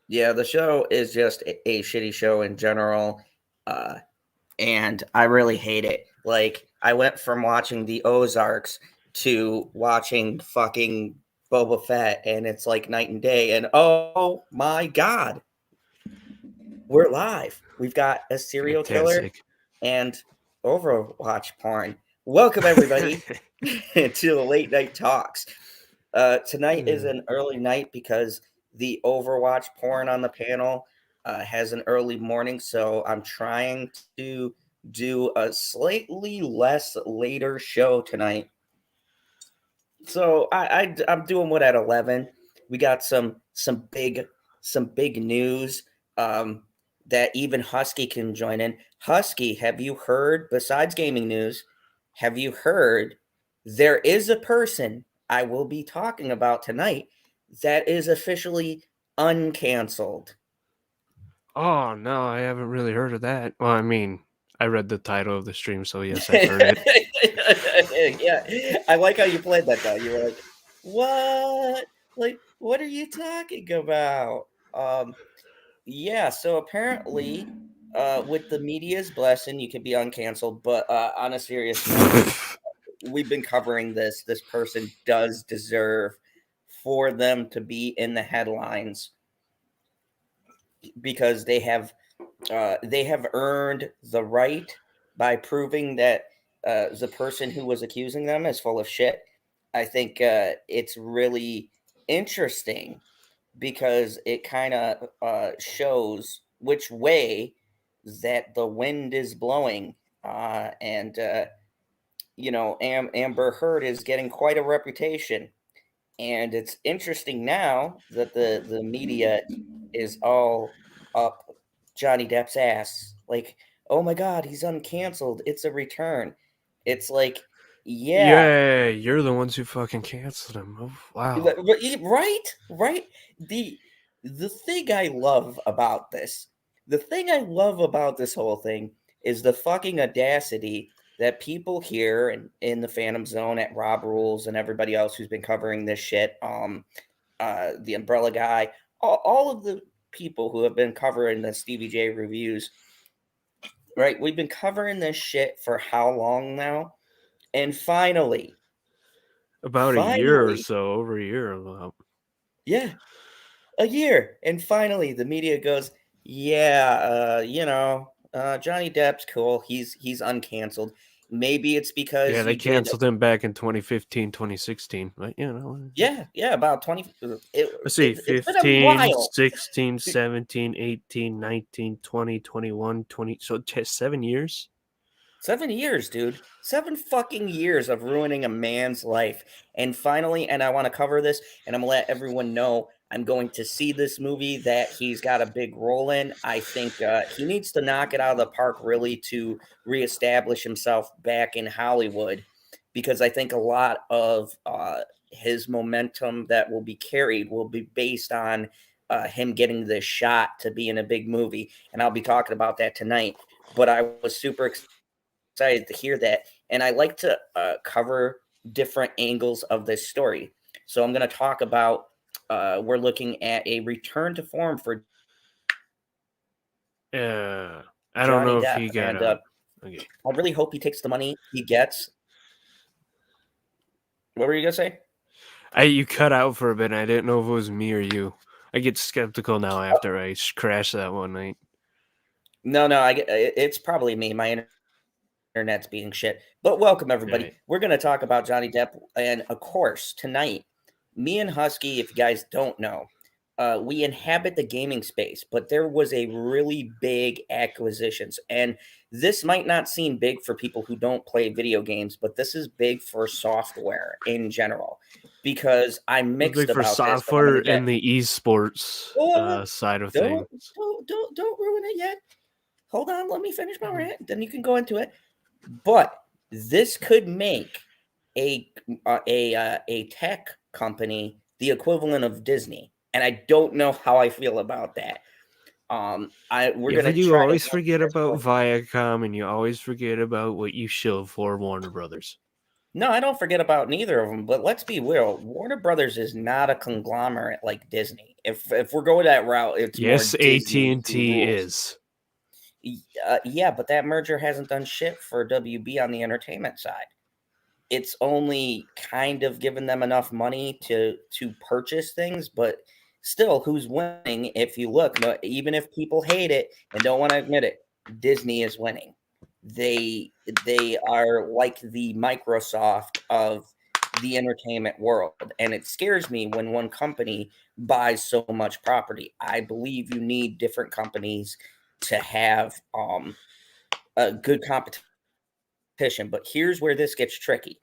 Yeah, the show is just a shitty show in general, and I really hate it. Like, I went from watching the Ozarks to watching fucking Boba Fett, and it's like night and day. And oh my god, we're live. We've got a serial killer Fantastic. and Overwatch porn. Welcome everybody to the late night talks. Tonight is an early night because the Overwatch porn on the panel has an early morning, so I'm trying to do a slightly less later show tonight. So I'm doing what at 11. We got some big news um, that even Husky can join in. Husky, have you heard? Besides gaming news, have you heard there is a person I will be talking about tonight that is officially uncanceled? Oh no, I haven't really heard of that. Well, I mean, I read the title of the stream, so yes, I've heard it. Yeah, I like how you played that though. You were like, "What? Like, what are you talking about?" Yeah. So apparently, with the media's blessing, you can be uncanceled. But on a serious note, we've been covering this. This person does deserve for them to be in the headlines because they have earned the right by proving that the person who was accusing them is full of shit. I think it's really interesting because it kind of shows which way that the wind is blowing. And Amber Heard is getting quite a reputation. And it's interesting now that the media is all up Johnny Depp's ass. Like, oh my God, he's uncanceled. It's a return. It's like, yeah, Yeah, you're the ones who fucking canceled him. Oh, wow. right. The thing I love about this, the thing I love about this whole thing is the fucking audacity that people here in the Phantom Zone at Rob Rules and everybody else who's been covering this shit, the Umbrella Guy, all of the people who have been covering the Stevie J reviews, right? We've been covering this shit for how long now? And About a year or finally, so, over a year. About. yeah, a year. And finally, the media goes, yeah, Johnny Depp's cool. He's uncanceled. Maybe it's Yeah, because they you did. canceled him back in 2015, 2016. But, you know. Yeah, about 20. Let's see, It's been a 15, while. 16, 17, 18, 19, 20, 21, 20. So 7 years? 7 years, dude. 7 fucking years of ruining a man's life. And finally, and I want to cover this, and I'm gonna let everyone know I'm going to see this movie that he's got a big role in. I think he needs to knock it out of the park really to reestablish himself back in Hollywood, because I think a lot of his momentum that will be carried will be based on him getting this shot to be in a big movie. And I'll be talking about that tonight. But I was super excited to hear that. And I like to cover different angles of this story. So I'm going to talk about we're looking at a return to form for Yeah. I don't Johnny know if Depp. he got And out. Okay. I really hope he takes the money he gets. What were you going to say? You cut out for a bit. I didn't know if it was me or you. I get skeptical now after I crashed that one night. No, it's probably me. My internet's being shit. But welcome, everybody. Right. We're going to talk about Johnny Depp. And of course, tonight, me and Husky, if you guys don't know, we inhabit the gaming space, but there was a really big acquisitions. And this might not seem big for people who don't play video games, but this is big for software in general because I'm It's mixed big for about this, but I'm going software to get. and the esports Oh, side of don't, things. don't ruin it yet. Hold on, let me finish my rant, then you can go into it. But this could make a tech company the equivalent of Disney, and I don't know how I feel about that. We're Yeah, gonna but you try to always get forget this about going. Viacom and you always forget about what you shill for Warner Brothers. No, I don't forget about neither of them. But let's be real, Warner Brothers is not a conglomerate like Disney. If we're going that route, it's Yes, more Disney AT&T rules. is. Yeah, but that merger hasn't done shit for WB on the entertainment side. It's only kind of given them enough money to purchase things, but still, who's winning? If you look, even if people hate it and don't want to admit it, Disney is winning. They are like the Microsoft of the entertainment world, and it scares me when one company buys so much property. I believe you need different companies to have a good competition. But here's where this gets tricky.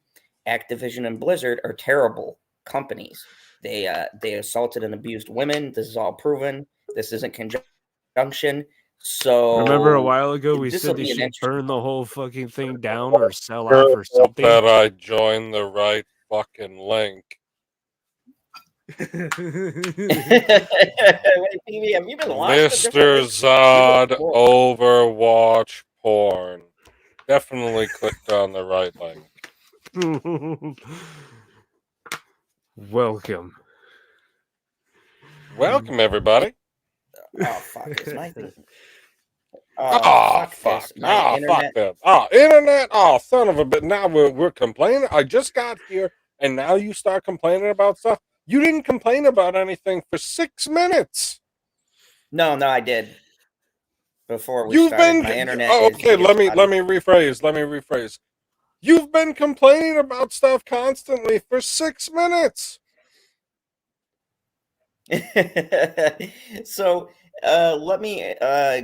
Activision and Blizzard are terrible companies. They assaulted and abused women. This is all proven. This isn't conjunction. So Remember a while ago we this said will they be an should interesting burn the one. whole fucking thing down or sell off or something? That I joined the right fucking link. Wait, PB, have you been watching Mr. different Zod Overwatch porn. Definitely clicked on the right link. Welcome. Welcome, everybody. Oh, fuck. Is my thing? Oh, fuck. This. My internet. Fuck them. Oh, internet. Oh, son of a bit. Now we're complaining. I just got here, and now you start complaining about stuff. You didn't complain about anything for 6 minutes. No, I did. Before we started, my internet. Oh, okay. Let me rephrase. You've been complaining about stuff constantly for 6 minutes. So let me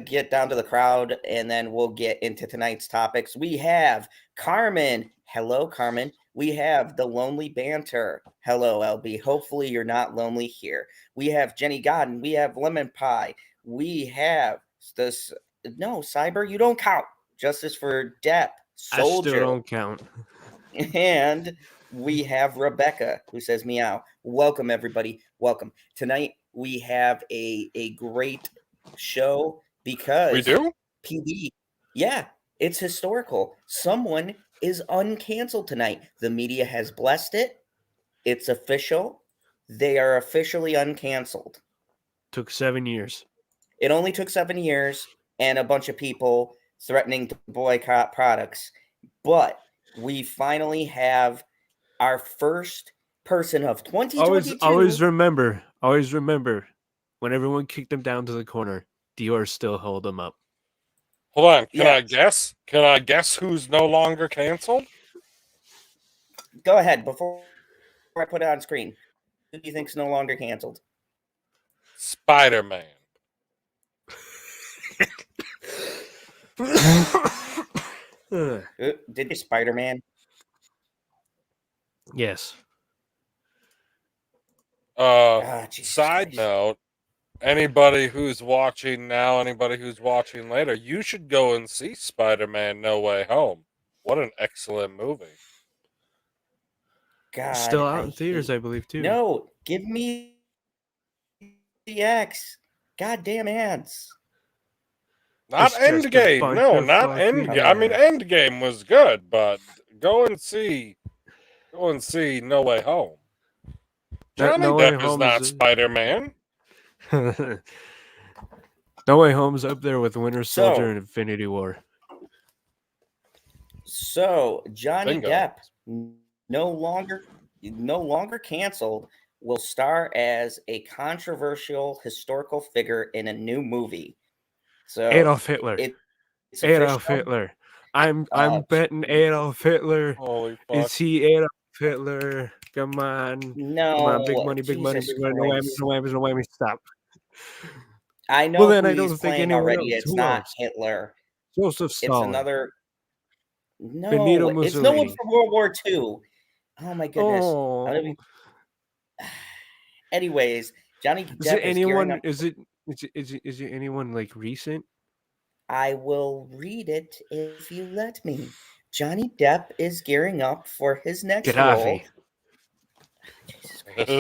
get down to the crowd, and then we'll get into tonight's topics. We have Carmen. Hello, Carmen. We have the Lonely Banter. Hello, LB. Hopefully you're not lonely here. We have Jenny Godden. We have Lemon Pie. We have this. No, Cyber, you don't count. Justice for Depp. Soldier. I still don't count. And we have Rebecca, who says meow. Welcome, everybody. Welcome. Tonight we have a great show because we do? PD. Yeah, it's historical. Someone is uncanceled tonight. The media has blessed it. It's official. They are officially uncanceled. Took 7 years. It only took 7 years and a bunch of people threatening to boycott products. But we finally have our first person of 2022. Always remember when everyone kicked them down to the corner, Dior still held them up. Hold on. Can I guess? Can I guess who's no longer canceled? Go ahead. Before I put it on screen, who do you think's no longer canceled? Spider-Man. Did you Spider-Man? Yes. Side note, anybody who's watching now, anybody who's watching later, you should go and see Spider-Man No Way Home. What an excellent movie. God, still out in theaters, I believe, too. No, give me the X. Goddamn ads. Not Endgame. No, not Endgame. I mean, Endgame was good, but go and see No Way Home. Johnny Depp is not Spider-Man. No Way Home's up there with Winter Soldier and Infinity War. So Johnny Depp, no longer canceled, will star as a controversial historical figure in a new movie. So Adolf Hitler. Adolf Hitler. I'm betting Adolf Hitler. Holy fuck. Is he Adolf Hitler? Come on. No. Come on, big money. No whammies. Stop. I know who he's playing already. It's not Hitler. Joseph Stalin. It's another. No, Benito it's no one Mussolini. from World War II. Oh my goodness. Oh. Anyways, Johnny Depp is it anyone? Is it anyone like recent? I will read it if you let me. Johnny Depp is gearing up for his next role. Jesus Christ.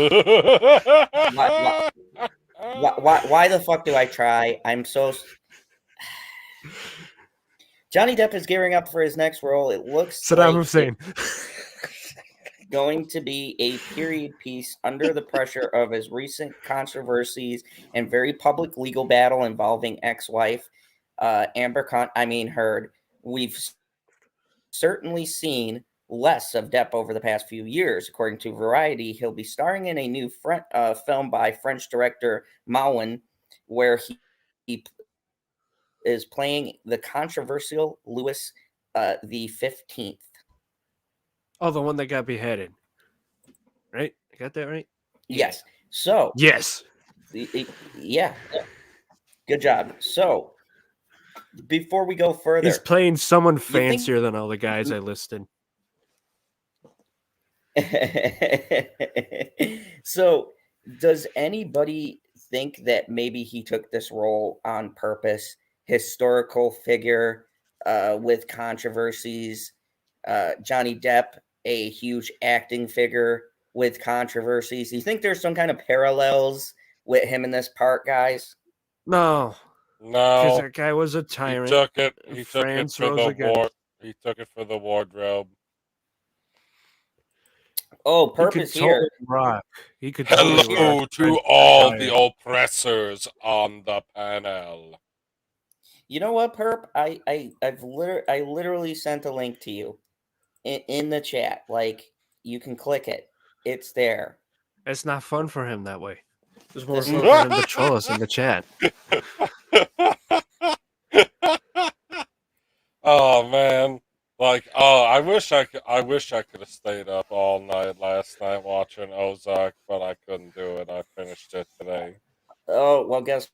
Why the fuck do I try? I'm so. Johnny Depp is gearing up for his next role. It looks Saddam Hussein. going to be a period piece under the pressure of his recent controversies and very public legal battle involving ex-wife Amber Heard. We've certainly seen less of Depp over the past few years. According to Variety, he'll be starring in a new film by French director Maouin, where he is playing the controversial Louis the 15th. Oh, the one that got beheaded. Right? I got that right? Yes. So. Yes. Yeah. Good job. So, before we go further, he's playing someone fancier than all the guys I listed. So, does anybody think that maybe he took this role on purpose? Historical figure with controversies. Johnny Depp, a huge acting figure with controversies. Do you think there's some kind of parallels with him in this part, guys? No. Because that guy was a tyrant. He took it for the wardrobe. Oh, purpose here. Rock. He could Hello to all the oppressors on the panel. You know what, Perp? I literally sent a link to you in the chat. Like, you can click it. It's there. It's not fun for him that way. There's more fun for him to troll us in the chat. Oh man. I wish I could have stayed up all night last night watching Ozark, but I couldn't do it. I finished it today. Oh, well, guess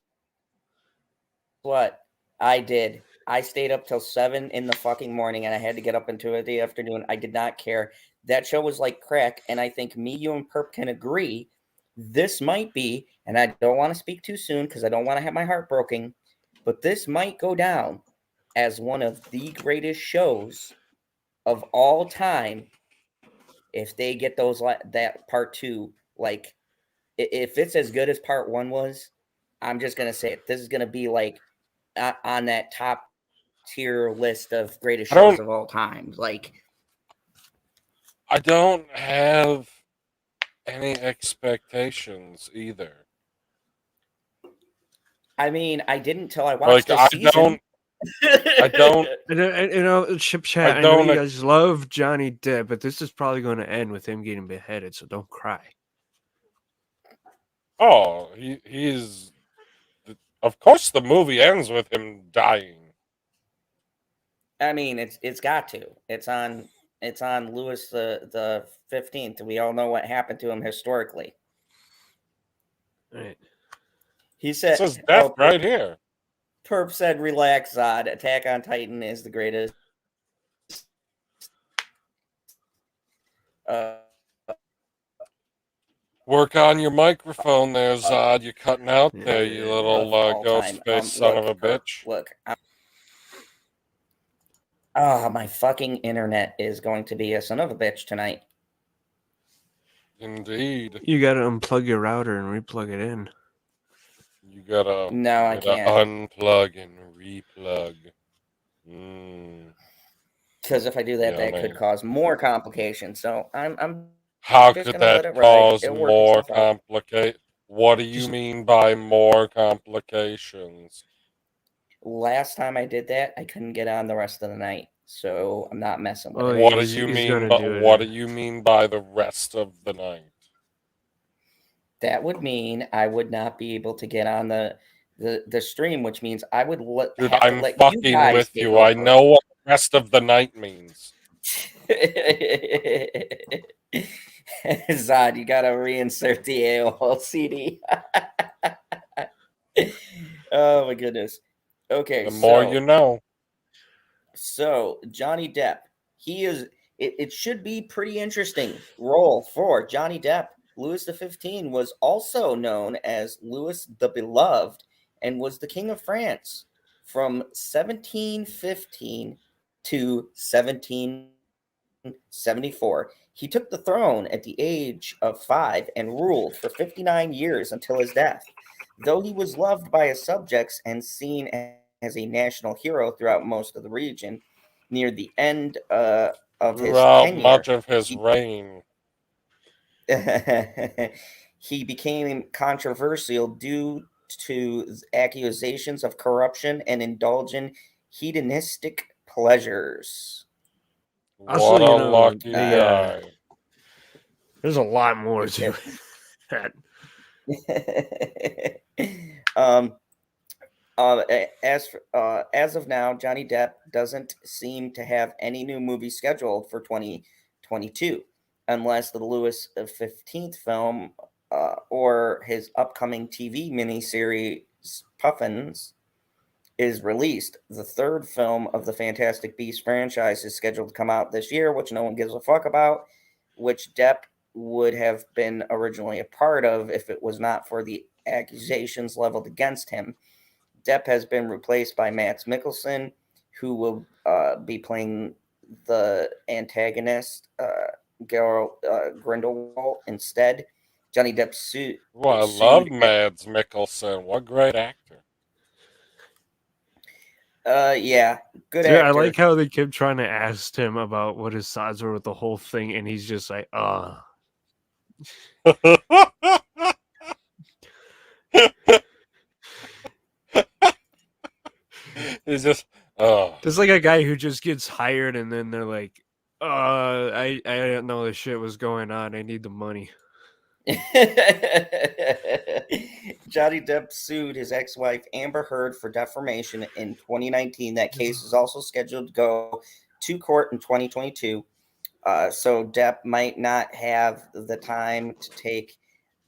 what? I did. I stayed up till 7 in the fucking morning, and I had to get up into the afternoon. I did not care. That show was like crack, and I think me, you, and Perp can agree this might be, and I don't want to speak too soon because I don't want to have my heart broken, but this might go down as one of the greatest shows of all time if they get that part 2. Like, if it's as good as part 1 was, I'm just going to say it. This is going to be like on that top tier list of greatest shows of all time. Like, I don't have any expectations either. I mean, I didn't till I watched the season. I don't. You know, Chip Chat. I know you guys love Johnny Depp, but this is probably going to end with him getting beheaded. So don't cry. Oh, he's. Of course, the movie ends with him dying. I mean, it's got to. It's on Louis the 15th. We all know what happened to him historically. Right. He said, "This is death right here." Perp said, "Relax, Zod. Attack on Titan is the greatest." Work on your microphone there, Zod. You're cutting out there, you little ghost face son of a bitch. Look. My fucking internet is going to be a son of a bitch tonight. Indeed. You gotta unplug your router and replug it in. You gotta I can't unplug and replug. Because if I do that, that could cause more complications. So I'm. How could that cause more complications? What do you mean by more complications? Last time I did that, I couldn't get on the rest of the night, so I'm not messing with it. What do you mean by the rest of the night? That would mean I would not be able to get on the stream, which means I would Dude, I'm fucking you guys with you. I know what the rest of the night means. Zod, you gotta reinsert the AOL CD. Oh my goodness. Okay, the more you know. So Johnny Depp, it should be pretty interesting role for Johnny Depp. Louis XV was also known as Louis the Beloved and was the King of France from 1715 to 1774. He took the throne at the age of 5 and ruled for 59 years until his death. Though he was loved by his subjects and seen as a national hero throughout most of the region, near the end of his tenure, much of his reign. He became controversial due to accusations of corruption and indulging hedonistic pleasures. What a lucky guy. There's a lot more to that. As of now, Johnny Depp doesn't seem to have any new movies scheduled for 2022, unless the Louis XV film or his upcoming TV miniseries Puffins is released. The third film of the Fantastic Beasts franchise is scheduled to come out this year, which no one gives a fuck about, which Depp would have been originally a part of if it was not for the accusations leveled against him. Depp has been replaced by Mads Mikkelsen, who will be playing the antagonist, Grindelwald, instead. Johnny Depp's suit. Well, I love Mads Mikkelsen. What a great actor. Yeah, good Dude, actor. I like how they kept trying to ask him about what his thoughts were with the whole thing, and he's just like, He's just, There's like a guy who just gets hired, and then they're like, I didn't know this shit was going on. I need the money. Johnny Depp sued his ex-wife Amber Heard for defamation in 2019. That case is also scheduled to go to court in 2022. So Depp might not have the time to take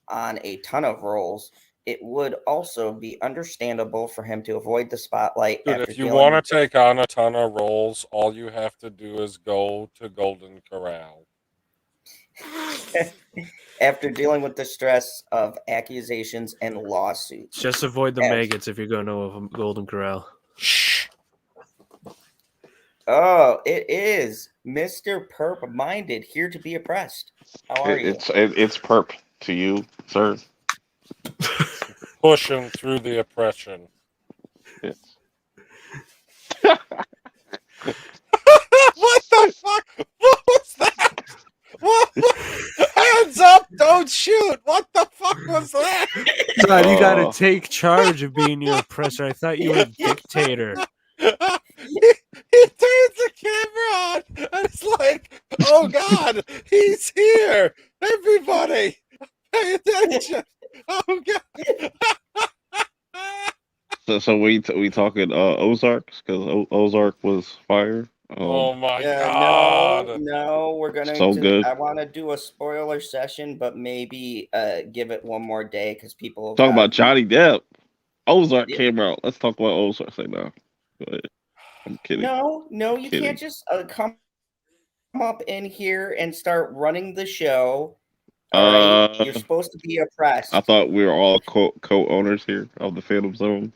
on a ton of roles. It would also be understandable for him to avoid the spotlight. Dude, if you want to take on a ton of roles, all you have to do is go to Golden Corral. After dealing with the stress of accusations and lawsuits. Just avoid the maggots if you're going to a Golden Corral. Oh, it is Mr. PurpMinded, here to be oppressed. How are you? It's perp to you, sir. Pushing through the oppression. Yes. What the fuck? What was that? What? Hands up! Don't shoot! What the fuck was that? God, you gotta take charge of being your oppressor. I thought you were a dictator. He turns the camera on and it's like, oh God, he's here! Everybody, pay attention! Oh God! So we talking Ozarks, because Ozark was fire. Oh my God! No, we're gonna. So good. I want to do a spoiler session, but maybe give it one more day because people talk about Johnny Depp. Ozark came out. Let's talk about Ozark right now. Go ahead. I'm kidding. No, you can't just come up in here and start running the show. All right, you're supposed to be oppressed. I thought we were all co-owners here of the Phantom Zone.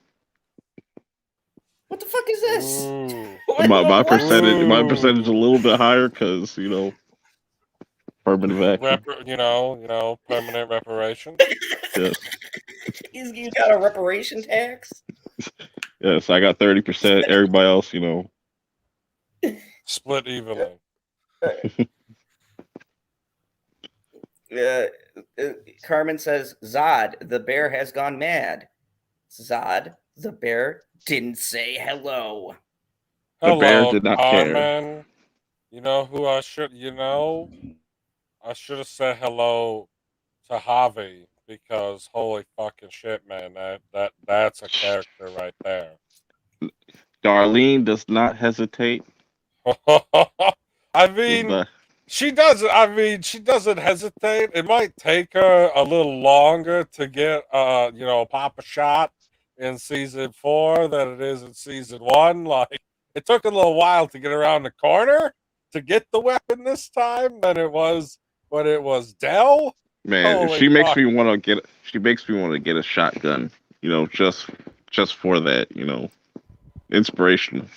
What the fuck is this? My percentage is a little bit higher because permanent vacuum. Permanent reparation. Yes. You got a reparation tax? Yes, I got 30%. Everybody else, split evenly. Carmen says, Zod, the bear has gone mad. Zod, the bear didn't say hello. The bear did not Carmen. care. You know who I should, I should have said hello to Javi because holy fucking shit, man, that's a character right there. Darlene does not hesitate. I mean, she doesn't. She doesn't hesitate. It might take her a little longer to get, pop a shot in season 4 than it is in season 1. Like, it took a little while to get around the corner to get the weapon this time than it was when it was Dell. Man, she makes me want to get a shotgun. Just for that. Inspiration.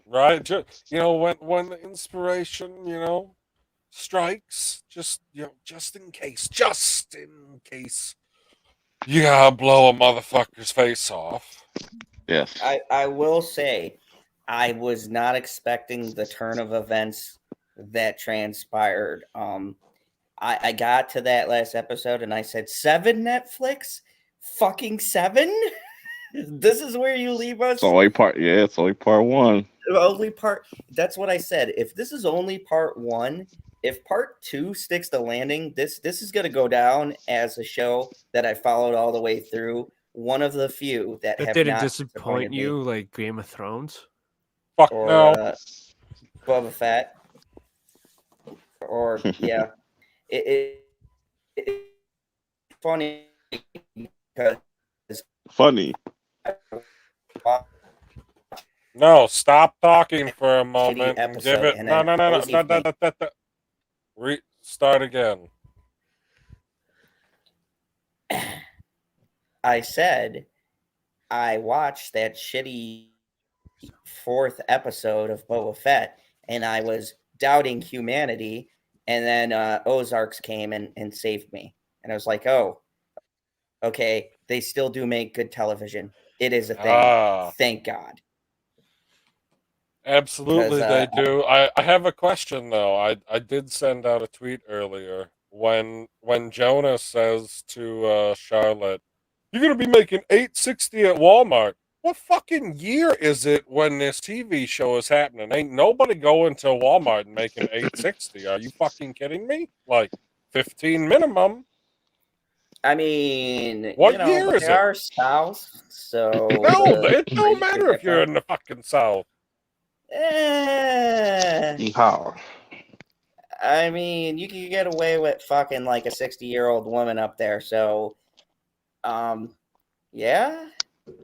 Right, when the inspiration, strikes, just in case, you gotta blow a motherfucker's face off. Yes, I will say, I was not expecting the turn of events that transpired. I got to that last episode and I said, 7 Netflix? Fucking 7? This is where you leave us? It's only part, yeah, it's only part 1. Only part, that's what I said. If this is only part 1, if part 2 sticks the landing, this is going to go down as a show that I followed all the way through. One of the few that have didn't not disappoint you me. like Game of Thrones? Fuck or, no. Boba Fett. Or, yeah. It's funny because funny. No, stop talking for a moment and give it. No. Start again. I said I watched that shitty 4th episode of Boba Fett, and I was doubting humanity. And then Ozarks came and saved me. And I was like, oh, okay, they still do make good television. It is a thing. Thank God. Absolutely, they do. I have a question, though. I did send out a tweet earlier. When Jonah says to Charlotte, you're going to be making $8.60 at Walmart. What fucking year is it when this TV show is happening? Ain't nobody going to Walmart and making $8.60. Are you fucking kidding me? Like 15 minimum. I mean, what year is they are South, so no, it don't matter if you're in the fucking South. How? I mean, you can get away with fucking like a 60-year-old woman up there. So, yeah.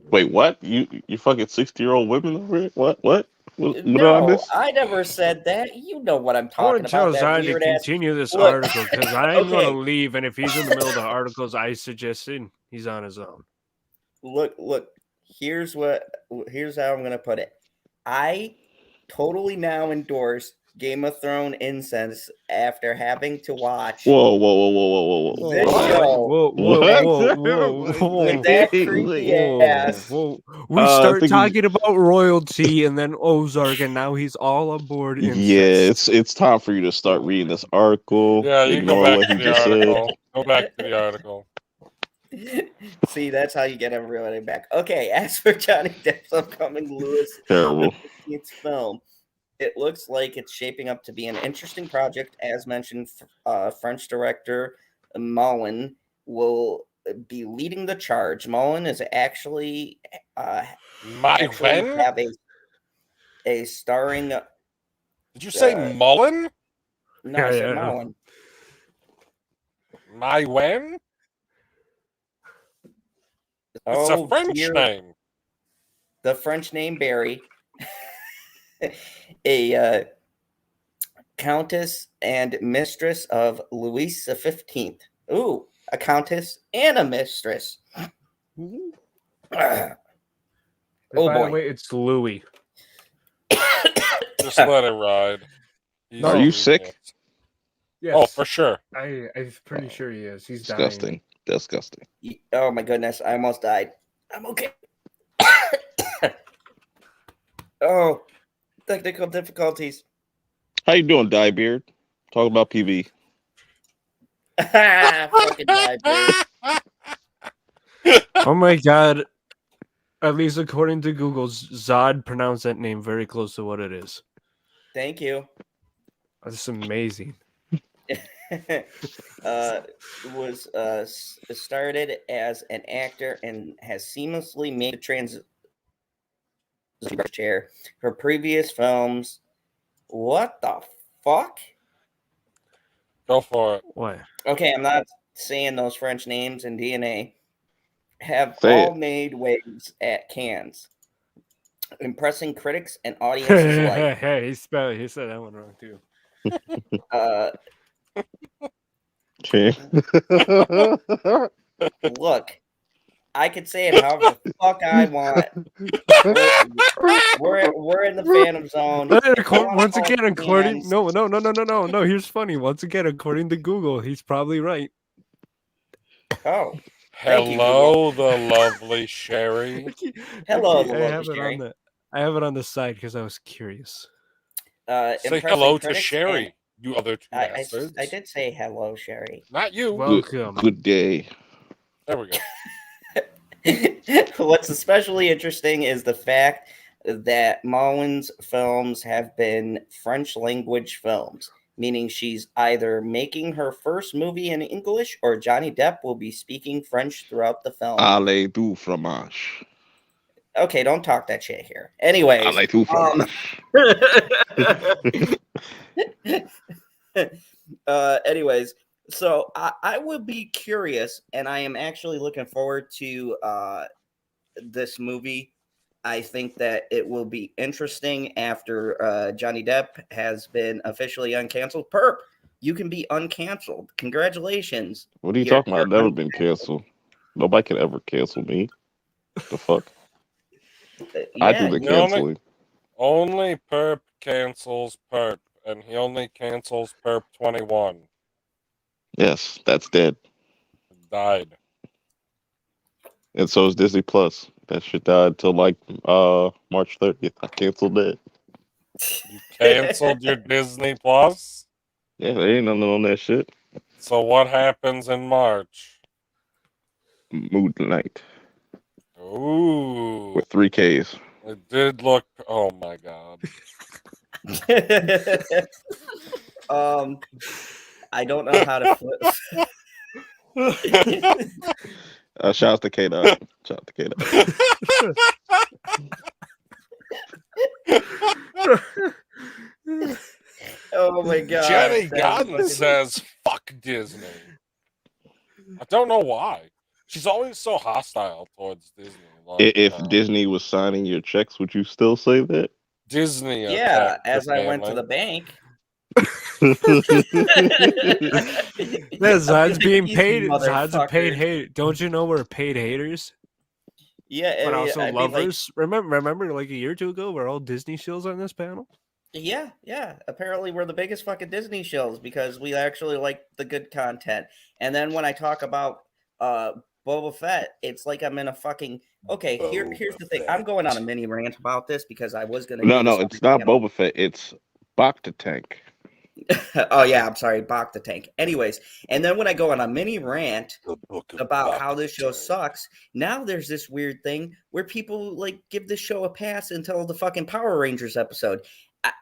Wait, what? You fucking 60-year-old women over here? What? No, I never said that. You know what I'm talking about. I want to tell Zod to continue this article because I'm going to leave, and if he's in the middle of the articles I suggested, he's on his own. Look. Here's how I'm going to put it. I totally now endorse Game of Thrones incense after having to watch. Whoa! This show. Whoa! With that creepy ass. We start talking about royalty and then Ozark, and now he's all aboard. Yeah, it's time for you to start reading this article. Yeah, you go back to the article. Go back to the article. See, that's how you get everybody back. Okay, as for Johnny Depp's upcoming Louis terrible film, it looks like it's shaping up to be an interesting project. As mentioned, French director Mullen will be leading the charge. Mullen is actually have a starring. Did you say Mullen? No, I said Mullen. When? It's a French name. The French name Barry. A countess and mistress of Louis XV. Ooh, a countess and a mistress. Oh boy, wait, it's Louis. Just let it ride. Are you sick? Yes. Oh, for sure. I'm pretty sure he is. He's disgusting. Disgusting. Oh my goodness, I almost died. I'm okay. Oh, technical difficulties. How you doing, Diebeard? Talk about PV. Fucking Diebeard. Oh my god. At least according to Google, Zod pronounced that name very close to what it is. Thank you. That's amazing. Was started as an actor and has seamlessly made the transition chair for previous films. What the fuck? Go for it. What? Okay, I'm not saying those French names in DNA. Have all made waves at Cannes, impressing critics and audiences alike. Hey, he said that one wrong too. Look, I could say it however the fuck I want. We're in the Phantom Zone. Once again, according no. Here's funny. Once again, according to Google, he's probably right. Oh, hello, the lovely Sherry. Hello, the lovely Sherry. I have it on the side because I was curious. Say hello to Sherry. You other two bastards. I did say hello, Sherry. Not you. Welcome. Good day. There we go. What's especially interesting is the fact that Mullen's films have been French language films, meaning she's either making her first movie in English or Johnny Depp will be speaking French throughout the film. Allez du fromage. Okay, don't talk that shit here. Anyways. Allez du fromage. Anyways, so I would be curious, and I am actually looking forward to this movie. I think that it will be interesting after Johnny Depp has been officially uncanceled. Perp, you can be uncanceled. Congratulations. What are you talking about? I've never been canceled. Nobody can ever cancel me. The fuck? I do the canceling. Only Perp cancels Perp, and he only cancels Perp 21. Yes, that's dead. Died. And so is Disney Plus. That shit died till like March 30th. I canceled that. You canceled your Disney Plus? Yeah, there ain't nothing on that shit. So what happens in March? Mood Night. Ooh. With 3 Ks. It did look. Oh my god. I don't know how to flip. Shout out to K-Dot. Shout out to K-Dot. Oh my god. Jenny Godden says, fuck Disney. I don't know why. She's always so hostile towards Disney. Like, If Disney was signing your checks, would you still say that? Disney. Yeah, as I went to the bank. Zod's being paid. Zod's a paid hater. Don't you know we're paid haters? Yeah, but also I lovers. Mean, like, remember, like a year or two ago, we're all Disney shills on this panel. Yeah. Apparently, we're the biggest fucking Disney shills because we actually like the good content. And then when I talk about Boba Fett, it's like I'm in a fucking. Okay, here's the thing. I'm going on a mini rant about this because I was gonna. No, it's not Boba Fett. It's Bacta Tank. Oh yeah, I'm sorry, Bach the Tank. Anyways, and then when I go on a mini rant about how this show sucks, now there's this weird thing where people like give this show a pass until the fucking Power Rangers episode.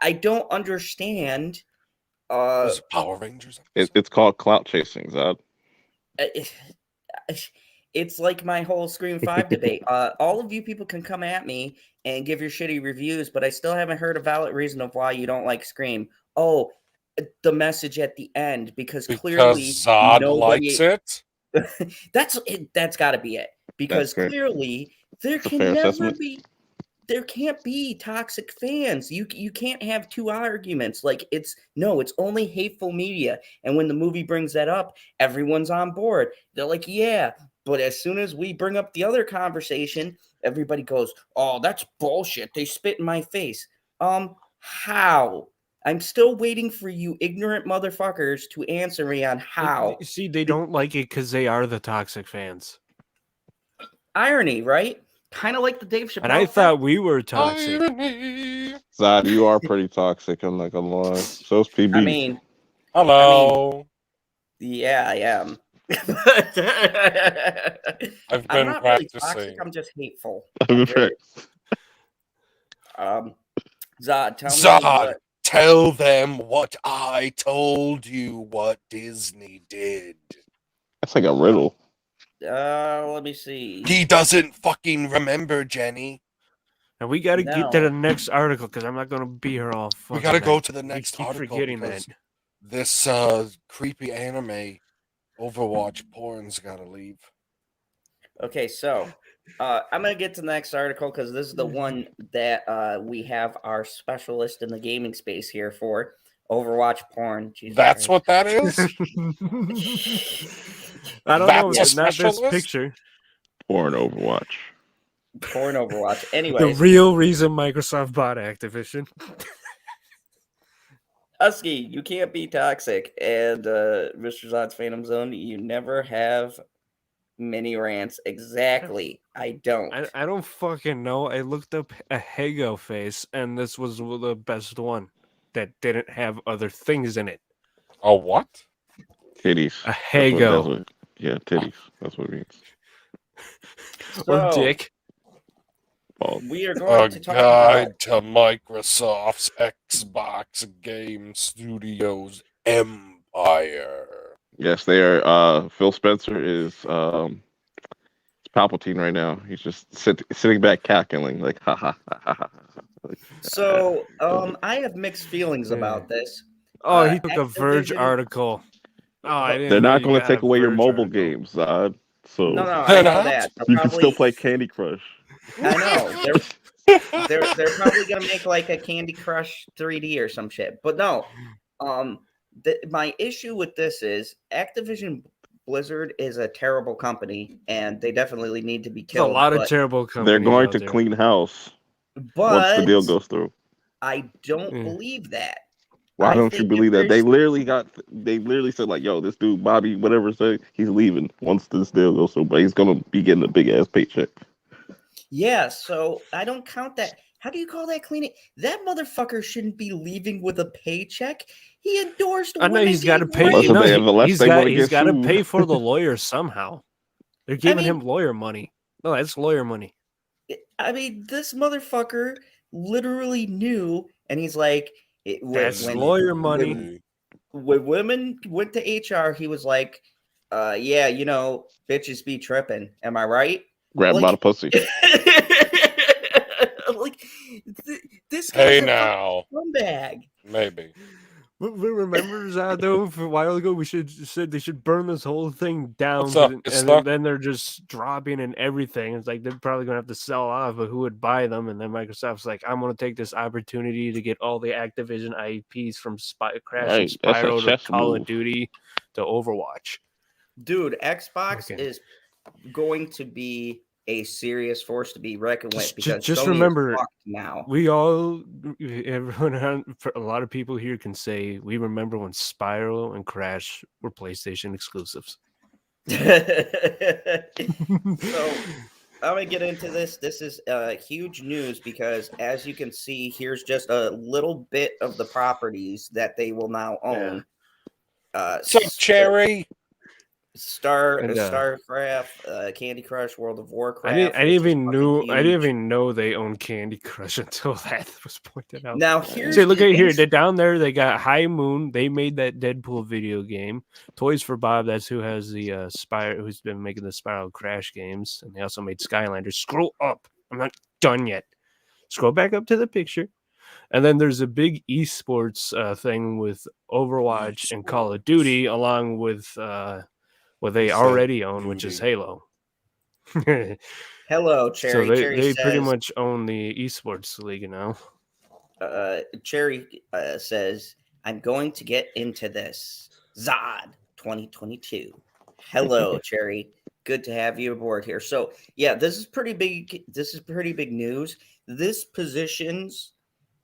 I don't understand. Power Rangers. It's called clout chasing, Zod. It's like my whole Scream 5 debate. All of you people can come at me and give your shitty reviews, but I still haven't heard a valid reason of why you don't like Scream. Oh, the message at the end, because clearly Zod likes it. That's got to be it. Because clearly there can't be toxic fans. You can't have two arguments. Like it's only hateful media. And when the movie brings that up, everyone's on board. They're like, yeah. But as soon as we bring up the other conversation, everybody goes, "Oh, that's bullshit. They spit in my face." How? I'm still waiting for you ignorant motherfuckers to answer me on how. See, they don't like it because they are the toxic fans. Irony, right? Kind of like the Dave Chappelle. And I thought we were toxic. Zod, you are pretty toxic. I'm not gonna lie. So's PB. I mean, hello. Yeah, I am. I've been not practicing. Really toxic, I'm just hateful. Zod, tell them what I told you. What Disney did. That's like a riddle. Let me see. He doesn't fucking remember, Jenny. And we got to get to the next article because I'm not going to be here all fucking. We got to go to the next article. Forgetting that. This creepy anime Overwatch porn's got to leave. Okay, so I'm going to get to the next article because this is the one that we have our specialist in the gaming space here for. Overwatch porn. Jesus That's Christ. what that is? I don't know. It's not this picture. Porn Overwatch. Porn Overwatch. Anyways. The real reason Microsoft bought Activision. Husky, you can't be toxic. And Mr. Zod's Phantom Zone, you never have mini rants. Exactly. I don't. I don't fucking know. I looked up a Hago face, and this was the best one that didn't have other things in it. A what? Titties. A Hago. Yeah, titties. That's what it means. Or dick. We are going to talk about to Microsoft's Xbox Game Studios empire. Yes, they are. Phil Spencer is Palpatine right now. He's just sitting back cackling like ha ha ha ha ha. So I have mixed feelings about this. Oh, he took a Verge article. Oh, I didn't They're know not you going to got take a away your Verge mobile article. games, Zod. So no, I know that. You can still play Candy Crush. I know. They're probably gonna make like a Candy Crush 3D or some shit. But no, my issue with this is Activision Blizzard is a terrible company, and they definitely need to be killed. There's a lot of terrible companies. They're going to clean house once the deal goes through. I don't believe that. Why don't you believe that? They literally said like, yo, this dude Bobby, whatever, said he's leaving once this deal goes through, but he's gonna be getting a big ass paycheck. Yeah, so I don't count that. How do you call that cleaning? That motherfucker shouldn't be leaving with a paycheck. He endorsed. I know he's got to pay. He's got to pay for the lawyer somehow. They're giving him lawyer money. No, that's lawyer money. I mean, this motherfucker literally knew, and he's like, that's lawyer money. When women went to HR, he was like, yeah, you know, bitches be tripping. Am I right? Grab by the pussy. Like, this guy's a scumbag. Maybe. Remember, though, a while ago, we said they should burn this whole thing down, and then they're just dropping and everything. It's like they're probably gonna have to sell off, but who would buy them? And then Microsoft's like, I'm gonna take this opportunity to get all the Activision IPs from Crash and Spyro to Call of Duty to Overwatch. Dude, Xbox is going to be a serious force to be reckoned with because just Sony remember is fucked now. Everyone, a lot of people here can say we remember when Spyro and Crash were PlayStation exclusives. So I'm gonna get into this. This is huge news because, as you can see, here's just a little bit of the properties that they will now own. So Cherry. StarCraft, Candy Crush, World of Warcraft. I didn't even know they owned Candy Crush until that was pointed out. Now look at here. They're down there. They got High Moon. They made that Deadpool video game. Toys for Bob. That's who has the Spyro. Who's been making the Spiral Crash games, and they also made Skylanders. Scroll up. I'm not done yet. Scroll back up to the picture. And then there's a big esports thing with Overwatch and Call of Duty, along with what they already own, which is Halo. Hello, Cherry. So Cherry they says, pretty much own the esports league now. Cherry says, I'm going to get into this. Zod 2022. Hello, Cherry. Good to have you aboard here. So, yeah, this is pretty big. This is pretty big news. This positions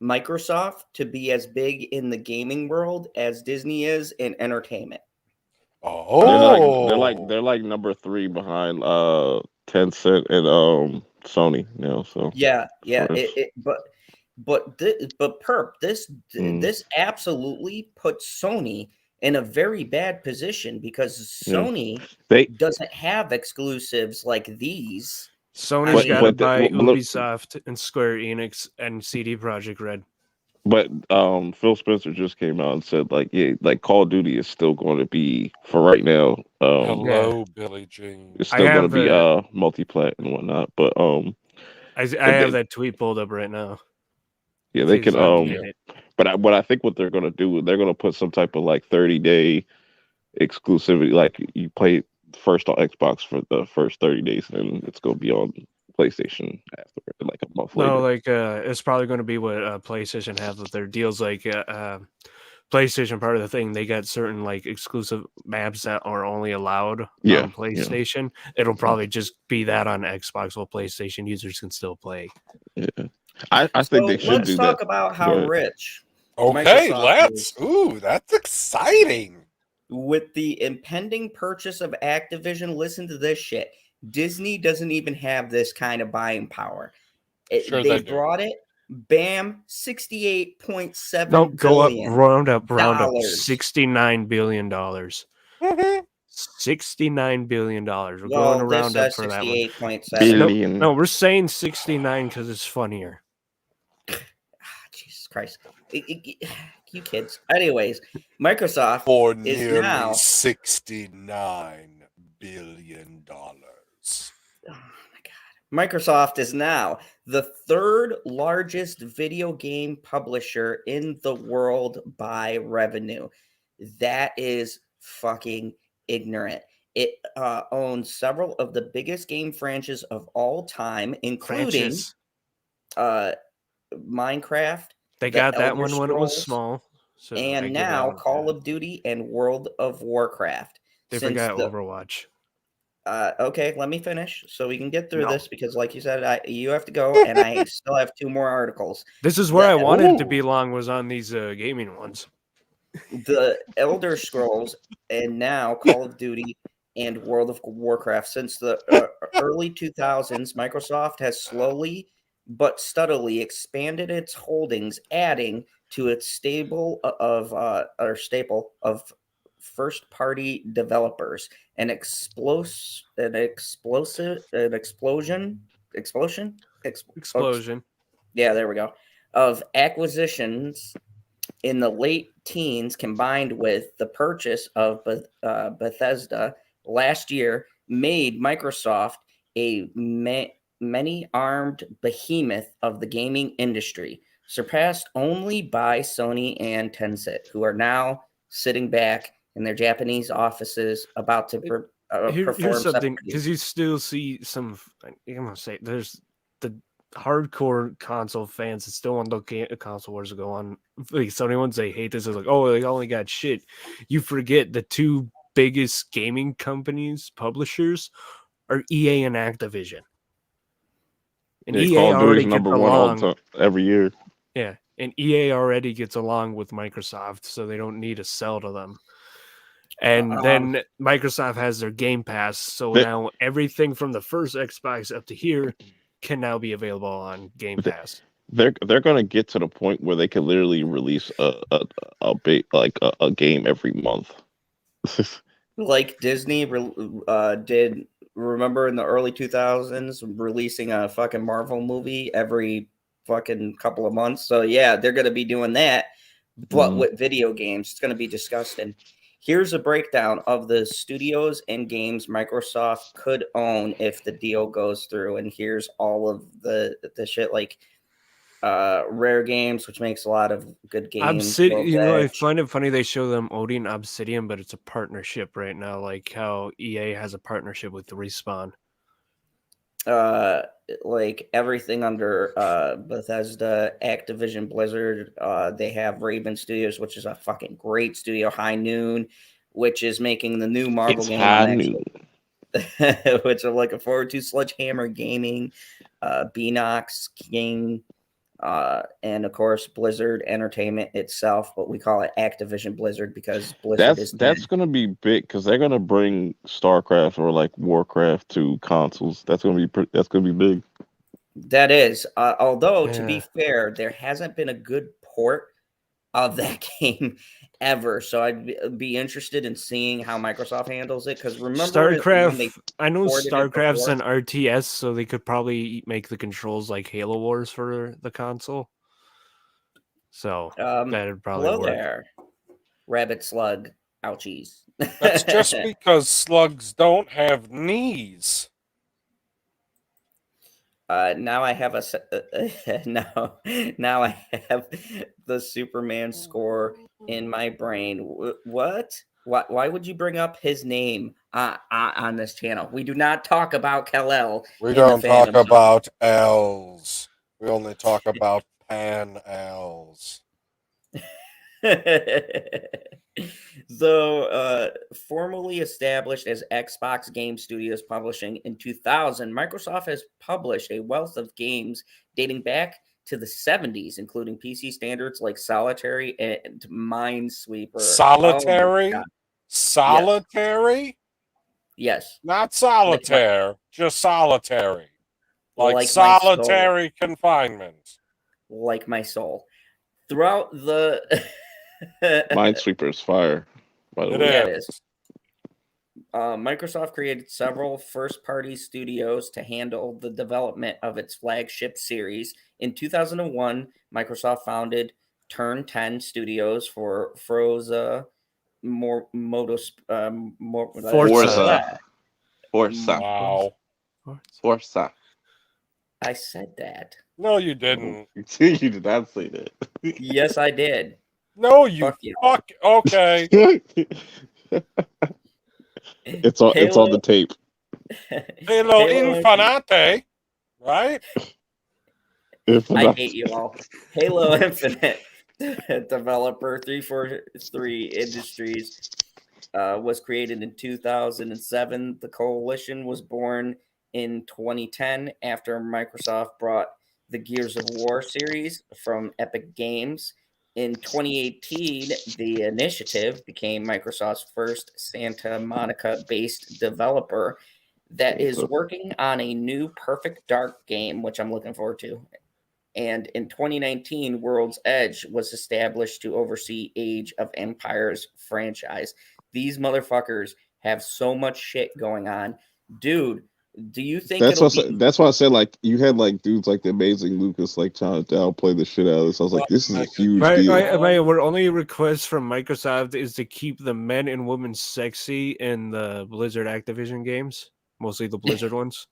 Microsoft to be as big in the gaming world as Disney is in entertainment. Oh, they're like number 3 behind Tencent and Sony now. So yeah. But Perp, this absolutely puts Sony in a very bad position because Sony doesn't have exclusives like these. Sony's got to buy Ubisoft and Square Enix and CD Projekt Red. But Phil Spencer just came out and said like Call of Duty is still going to be for right now. Hello, Billie Jean. It's still going to be multi-plat and whatnot. But I have that tweet pulled up right now. Yeah, they can. But I think what they're going to do, they're going to put some type of like 30-day exclusivity. Like you play first on Xbox for the first 30 days, and it's going to be on PlayStation after like a month later. No, like it's probably going to be what PlayStation have with their deals. Like PlayStation, part of the thing, they got certain like exclusive maps that are only allowed on PlayStation. Yeah. It'll probably just be that on Xbox, while PlayStation users can still play. Yeah, I think they should do that. Let's talk about how rich. Okay, let's. Ooh, that's exciting. With the impending purchase of Activision, listen to this shit. Disney doesn't even have this kind of buying power. They brought it. Bam, 68.7 Nope, go up, billion. round up, dollars. $69 billion. $69 billion. We're going to round up for that one. 68.7 billion. No, we're saying 69 because it's funnier. Jesus Christ. You kids. Anyways, Microsoft For is nearly now $69 billion. Oh my God. Microsoft is now the third largest video game publisher in the world by revenue. That is fucking ignorant. It owns several of the biggest game franchises of all time, including Minecraft. They got that one when it was small. So and now Call of Duty and World of Warcraft. They forgot Overwatch. Okay, let me finish so we can get through this because, like you said, you have to go, and I still have 2 more articles. This is where I wanted it to be long, was on these gaming ones. The Elder Scrolls and now Call of Duty and World of Warcraft. Since the early 2000s, Microsoft has slowly but steadily expanded its holdings, adding to its staple of first-party developers. An explosion. Yeah, there we go. Of acquisitions in the late teens, combined with the purchase of Bethesda last year, made Microsoft a many-armed behemoth of the gaming industry, surpassed only by Sony and Tencent, who are now sitting back in their Japanese offices about to perform. Here's something, because you still see some, I'm going to say, there's the hardcore console fans that still want the console wars to go on. Like, Sony ones, they hate this. It's like, oh, they only got shit. You forget the 2 biggest gaming companies, publishers, are EA and Activision. And EA already gets along every year. Yeah, and EA already gets along with Microsoft, so they don't need to sell to them. And then Microsoft has their Game Pass, so now everything from the first Xbox up to here can now be available on Game Pass. They're going to get to the point where they can literally release a game every month, like Disney did. Remember in the early 2000s, releasing a fucking Marvel movie every fucking couple of months. So yeah, they're going to be doing that, but with video games. It's going to be disgusting. Here's a breakdown of the studios and games Microsoft could own if the deal goes through. And here's all of the shit, like Rare Games, which makes a lot of good games. Obsidian, I find it funny they show them owning Obsidian, but it's a partnership right now, like how EA has a partnership with Respawn. Like everything under Bethesda, Activision, Blizzard. They have Raven Studios, which is a fucking great studio. High Noon, which is making the new Marvel game, which I'm looking forward to. Sledgehammer Gaming, Beanox King, and of course Blizzard Entertainment itself, but we call it Activision Blizzard because Blizzard that's going to be big because they're going to bring StarCraft or like Warcraft to consoles. That's going to be big. That is, although to be fair, there hasn't been a good port of that game ever. So I'd be interested in seeing how Microsoft handles it. Because remember, StarCraft, I know StarCraft's an RTS, so they could probably make the controls like Halo Wars for the console. So that'd probably work. There, Rabbit Slug, ouchies. That's just because slugs don't have knees. Now I have now I have the Superman score in my brain. What? Why would you bring up his name on this channel? We do not talk about Kal-El. We don't talk about elves. We only talk about pan-elves. So, formally established as Xbox Game Studios Publishing in 2000, Microsoft has published a wealth of games dating back to the 70s, including PC standards like Solitary and Minesweeper. Solitary? Solitary? Yes. Not solitaire, just solitary. Like solitary confinement. like my soul. Throughout the Minesweeper is fire. By the way, yeah, it is. Microsoft created several first-party studios to handle the development of its flagship series. In 2001, Microsoft founded Turn 10 Studios for Forza. Wow. Forza. I said that. No, you didn't. You did not say that. Yes, I did. No, you fuck. Okay. It's on the tape. Halo Infinite, right? I hate you all. Halo Infinite developer 343 Industries was created in 2007. The coalition was born in 2010 after Microsoft brought the Gears of War series from Epic Games. In 2018, the initiative became Microsoft's first Santa Monica-based developer that is working on a new Perfect Dark game, which I'm looking forward to. And in 2019, World's Edge was established to oversee Age of Empires franchise. These motherfuckers have so much shit going on. Dude, do you think that's why I said, like, you had like dudes like the amazing Lucas like trying to outplay the shit out of this. I was like, this is a huge deal. Our only request from Microsoft is to keep the men and women sexy in the Blizzard Activision games, mostly the Blizzard ones.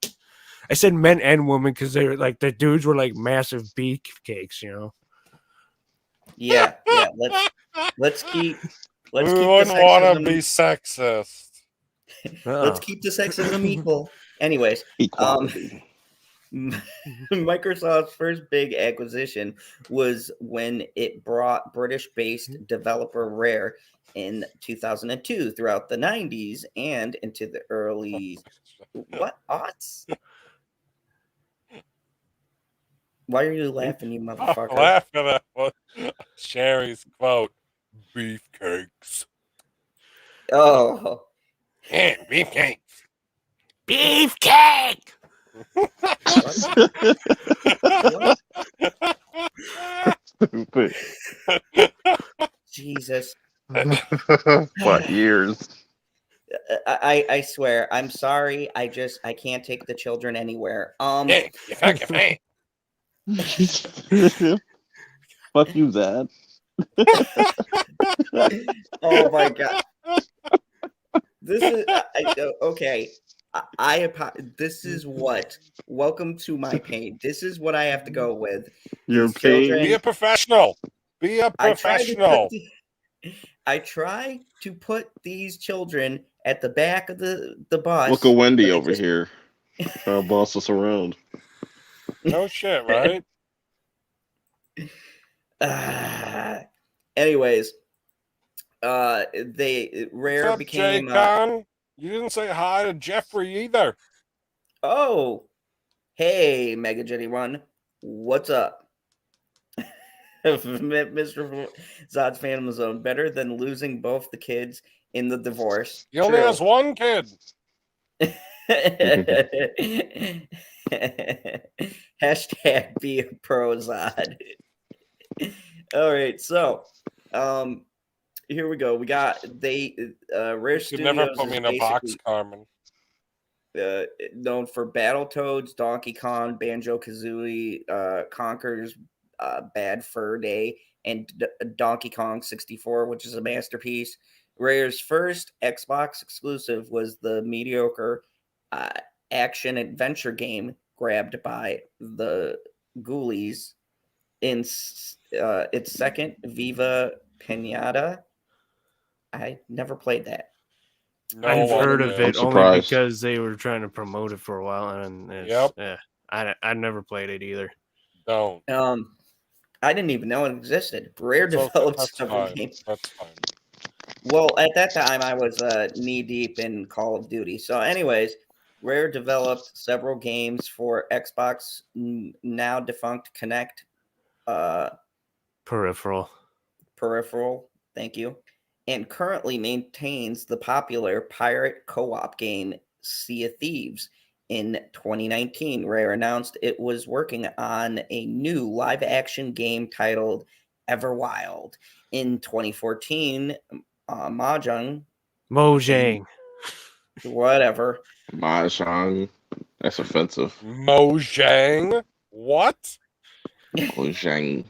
I said men and women because they're like the dudes were like massive beefcakes, you know. Yeah. Let's keep. We wouldn't want to be sexist. Let's keep the sexism equal. Anyways, Microsoft's first big acquisition was when it brought British-based developer Rare in 2002. Throughout the 90s and into the early aughts. Why are you laughing, you motherfucker? I'm laughing at what Sherry's quote, beefcakes. Oh. Yeah, beefcakes. Beefcake! Stupid. Jesus. What years? I swear, I'm sorry. I can't take the children anywhere. Yeah, you fucking fan. Fuck you, Zad. Oh my god. This is okay. This is what. Welcome to my pain. This is what I have to go with. Your pain. Be a professional. Be a professional. I try to put these children at the back of the bus. Look at Wendy over here. Trying to boss us around. No shit, right? Anyways, Rare became. Jay-Con? You didn't say hi to Jeffrey either. Oh, hey, Mega Jetty One, what's up, Mr. Zod's Phantom Zone? Better than losing both the kids in the divorce. He only has one kid. Hashtag be a pro, Zod. All right, so here we go. We got Rare Studios. You never put me in a box, Carmen. Known for Battletoads, Donkey Kong, Banjo-Kazooie, Conker's Bad Fur Day, and Donkey Kong 64, which is a masterpiece. Rare's first Xbox exclusive was the mediocre action-adventure game grabbed by the Ghoulies in its second, Viva Pinata. I never played that. I've heard of it only because they were trying to promote it for a while, and I never played it either. Don't. I didn't even know it existed. Rare developed several games. That's fine. Well, at that time, I was knee deep in Call of Duty. So, anyways, Rare developed several games for Xbox now defunct Kinect Peripheral. Thank you. And currently maintains the popular pirate co-op game Sea of Thieves. In 2019, Rare announced it was working on a new live-action game titled Everwild. In 2014, Mojang, whatever. Mahjong. That's offensive. Mojang? What? Mojang.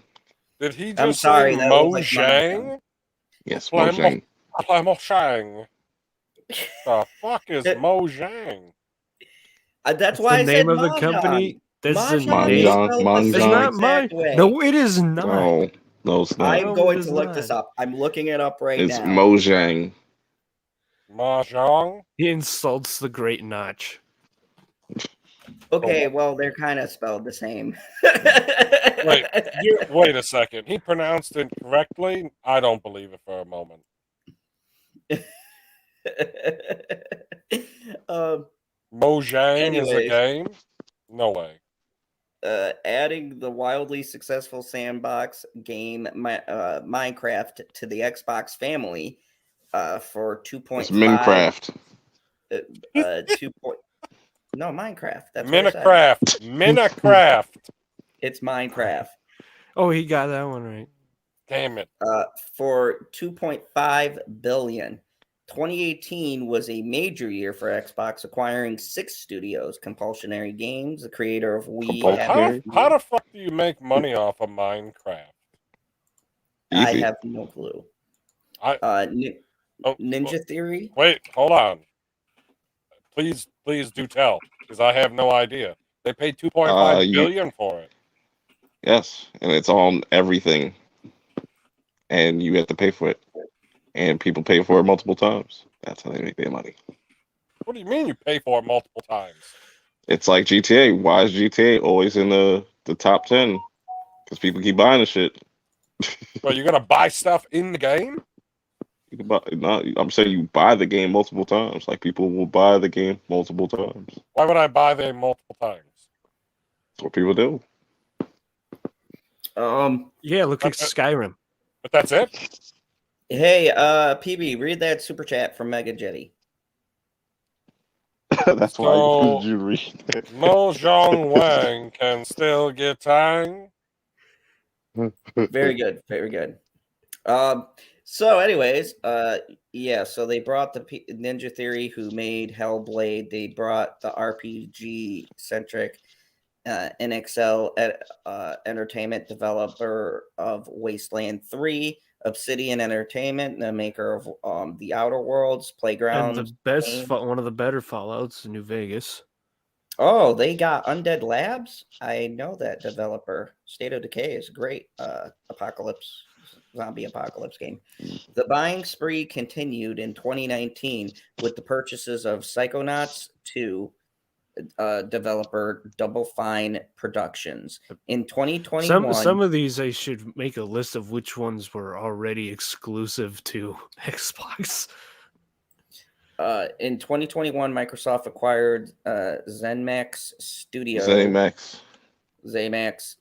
Did he just I'm sorry, say that was like Mojang? Yes, Mojang. I play Mojang. The fuck is Mojang? That's why the I name said of the Mahjong. company. That's the Mahjong name. is spelled the It's same not mine. exact way. No, it is not. No, it's not. I'm going to look this up. I'm looking it up right It's now. Mojang. Mahjong? He insults the great Notch. Okay, well, they're kind of spelled the same. Wait a second. He pronounced it correctly? I don't believe it for a moment. Mojang is a game? No way. Adding the wildly successful sandbox game Minecraft to the Xbox family for 2.5. It's Minecraft. 2. No, Minecraft. That's Minecraft. Minecraft. It's Minecraft. Oh, he got that one right. Damn it. For 2.5 billion. 2018 was a major year for Xbox, acquiring 6 studios. Compulsionary Games, the creator of Wii. How the fuck do you make money off of Minecraft? I have no clue. Ninja Theory? Wait, hold on. Please do tell, because I have no idea. They paid $2.5 billion for it. Yes, and it's on everything. And you have to pay for it. And people pay for it multiple times. That's how they make their money. What do you mean you pay for it multiple times? It's like GTA. Why is GTA always in the top 10? Because people keep buying the shit. Well, you're going to buy stuff in the game? You can buy, I'm saying you buy the game multiple times. Like, people will buy the game multiple times. Why would I buy the game multiple times? That's what people do. Yeah, look at Skyrim. But that's it? Hey, PB, read that super chat from Mega Jetty. That's why you read it. Mojang Wang can still get tang. Very good, very good. So anyways, yeah, so they brought the Ninja Theory, who made Hellblade. They brought the RPG centric NXL Entertainment, developer of Wasteland 3, Obsidian Entertainment, the maker of the Outer Worlds, Playground, and the best one of the better Fallouts, New Vegas. Oh, they got Undead Labs. I know that developer. State of Decay is a great zombie apocalypse game. The buying spree continued in 2019 with the purchases of Psychonauts 2 developer Double Fine Productions. In 2021, some of these I should make a list of which ones were already exclusive to Xbox. In 2021, Microsoft acquired ZeniMax Studio. ZeniMax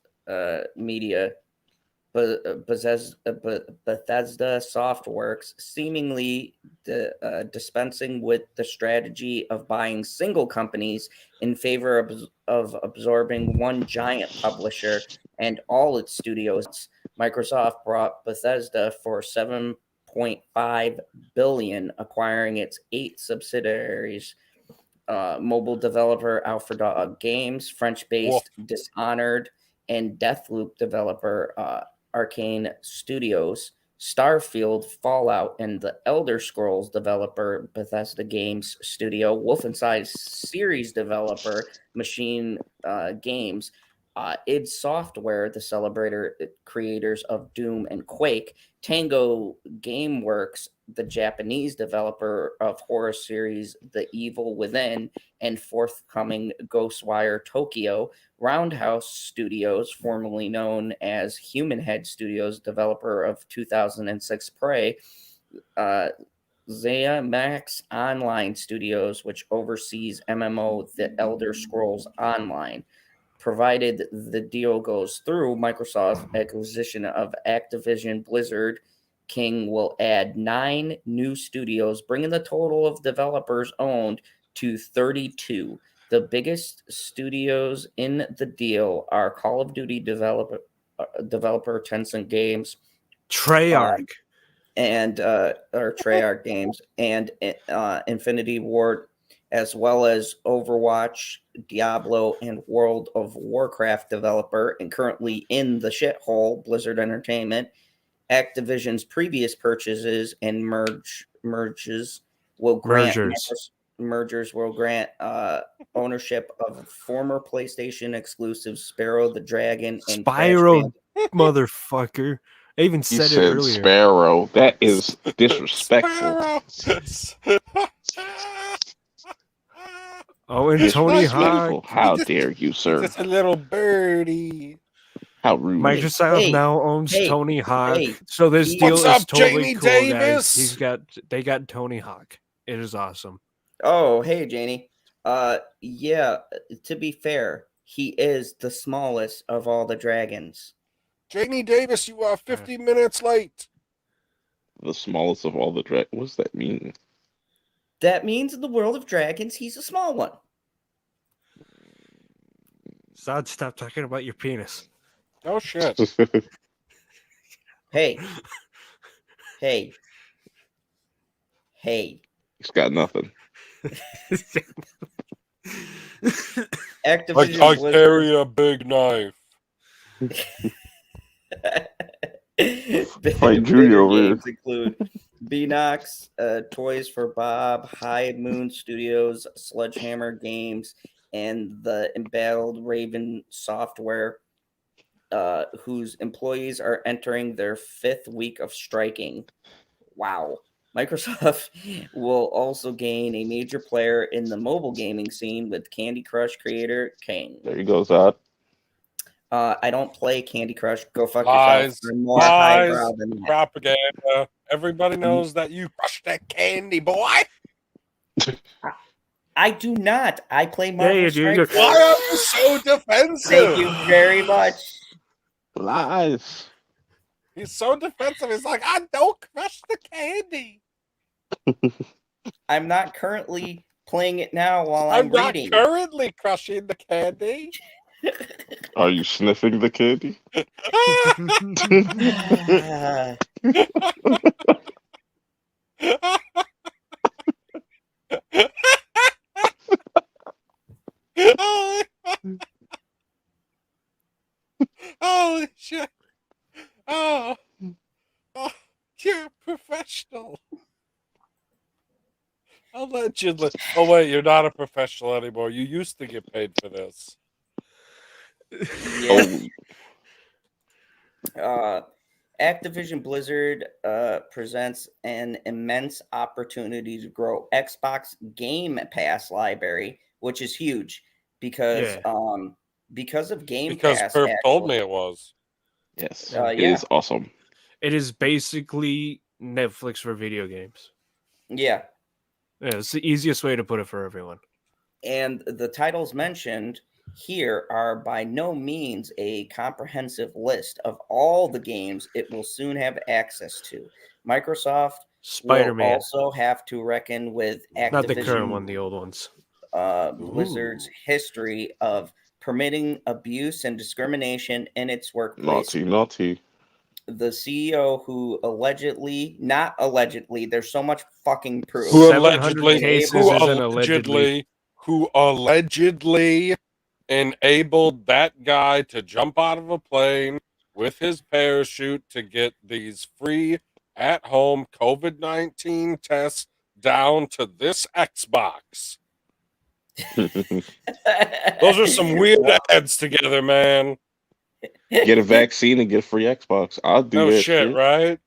Media. Bethesda Softworks, seemingly dispensing with the strategy of buying single companies in favor of absorbing one giant publisher and all its studios. Microsoft bought Bethesda for $7.5 billion, acquiring its 8 subsidiaries. Mobile developer Alpha Dog Games, French-based Dishonored, and Deathloop developer Arcane Studios, Starfield, Fallout, and the Elder Scrolls developer Bethesda Games Studio, Wolfenstein series developer Machine Games, id Software, the celebrator creators of Doom and Quake, Tango Gameworks, the Japanese developer of horror series The Evil Within and forthcoming Ghostwire Tokyo, Roundhouse Studios, formerly known as Human Head Studios, developer of 2006 Prey, ZeniMax Online Studios, which oversees MMO The Elder Scrolls Online. Provided the deal goes through, Microsoft's acquisition of Activision Blizzard King will add 9 new studios, bringing the total of developers owned to 32. The biggest studios in the deal are Call of Duty developer Tencent Games, Treyarch, and or Treyarch Games, and Infinity Ward, as well as Overwatch, Diablo, and World of Warcraft developer, and currently in the shithole, Blizzard Entertainment. Activision's previous purchases and mergers will grant ownership of former PlayStation exclusive Sparrow the Dragon and Spyro, motherfucker. I even said it earlier. Sparrow. That is disrespectful. Oh, and Tony Hawk. How dare you, sir? Just a little birdie. How rude. Microsoft now owns Tony Hawk. So this deal is totally cool, Davis? guys. They got Tony Hawk. It is awesome. Oh, hey, Janie. Yeah, to be fair, he is the smallest of all the dragons. Janie Davis, you are 50 minutes late. The smallest of all the dragons. What does that mean? That means in the world of dragons, he's a small one. Zod, stop talking about your penis. Oh, shit. Hey. He's got nothing. Activision I carry a big knife. Fight Junior over here. Include Beanox, Toys for Bob, High Moon Studios, Sledgehammer Games, and the Embattled Raven Software, whose employees are entering their 5th week of striking. Wow. Microsoft will also gain a major player in the mobile gaming scene with Candy Crush creator King. There you go, Zod. I don't play Candy Crush. Go fuck Lies, yourself. More highbrow than that. Propaganda. Everybody knows that you crushed that candy, boy. I do not. I play Marvel Strike. Why are you so defensive? Thank you very much. Lies. He's so defensive. He's like, I don't crush the candy. I'm not currently playing it now while I'm reading. Not currently crushing the candy. Are you sniffing the candy? Holy shit. Oh, you're a professional. Allegedly. Oh, wait, you're not a professional anymore. You used to get paid for this. Yeah. Activision Blizzard presents an immense opportunity to grow Xbox Game Pass library, which is huge because of Game Pass. Because Perp told me it was. Yes, it is awesome. It is basically Netflix for video games. Yeah. It's the easiest way to put it for everyone. And the titles mentioned here are by no means a comprehensive list of all the games it will soon have access to. Microsoft will also have to reckon with Activision, not the current one, the old ones. Blizzard's history of permitting abuse and discrimination in its workplace. Naughty. The CEO who not allegedly, there's so much fucking proof. Who allegedly enabled that guy to jump out of a plane with his parachute to get these free at-home COVID-19 tests down to this Xbox. Those are some weird ads together, man. Get a vaccine and get a free Xbox. I'll do that shit, right?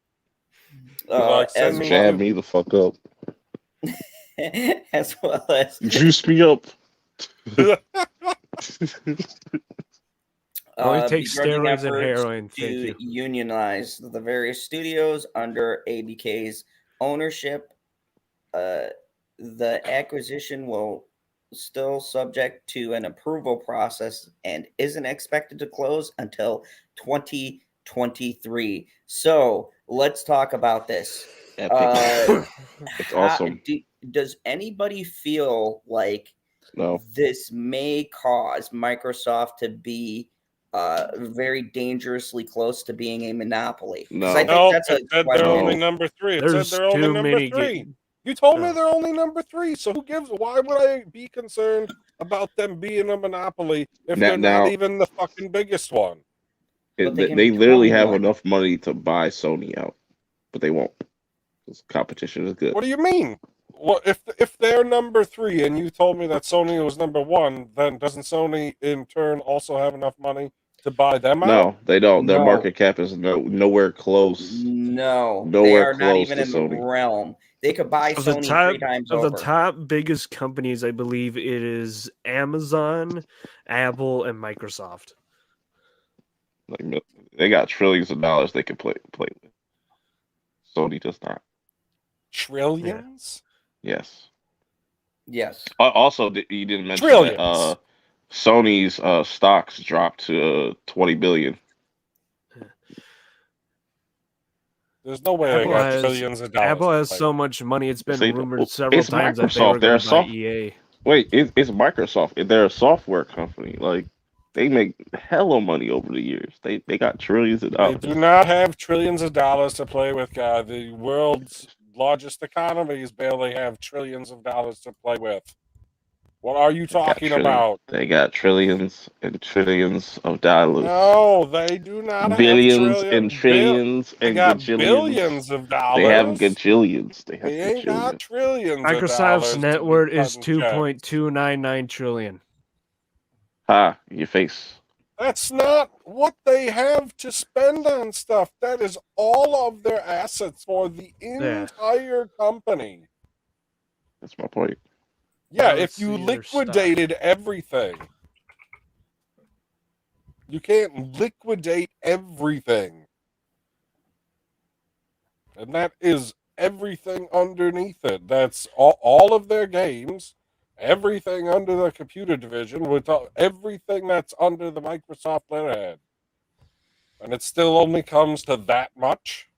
Jab me the fuck up. As well as juice me up. Only take steroids and heroin. To unionize the various studios under ABK's ownership. The acquisition will still subject to an approval process and isn't expected to close until 2023. So let's talk about this. It's awesome. Does anybody feel like No. This may cause Microsoft to be very dangerously close to being a monopoly. No. I think No, that's it said they're only number 3. It said they're only number 3. You told me they're only number 3. So who gives? Why would I be concerned about them being a monopoly if they're not even the fucking biggest one? They literally have enough money to buy Sony out, but they won't. Because competition is good. What do you mean? Well, if they're number 3 and you told me that Sony was number 1, then doesn't Sony in turn also have enough money to buy them out? No, they don't. Their market cap is nowhere close. No, nowhere they are close not even to in Sony. the realm. They could buy Sony 3 times over. Of the top biggest companies, I believe it is Amazon, Apple, and Microsoft. Like they got trillions of dollars they can play with. Sony does not. Trillions? Yes. Yes. Also, you didn't mention trillions. That, Sony's stocks dropped to 20 billion. There's no way Apple they got has, trillions of dollars. Apple has so much money. It's been rumored several it's times Microsoft. that they were going to buy EA. Wait, it's Microsoft. They're a software company. Like they make hella money over the years. They got trillions of dollars. They do not have trillions of dollars to play with, God. The world's largest economies barely have trillions of dollars to play with. What are you talking about? They got trillions and trillions of dollars. No, they do not billions have and trillions they and got gajillions. Billions of dollars. They have gajillions. They ain't got trillions. Microsoft's net worth is $2.299 trillion. Your face. That's not what they have to spend on stuff. That is all of their assets for the entire company. That's my point. Yeah, if you liquidated everything. You can't liquidate everything. And that is everything underneath it. That's all of their games, everything under the computer division, with everything that's under the Microsoft letterhead. And it still only comes to that much.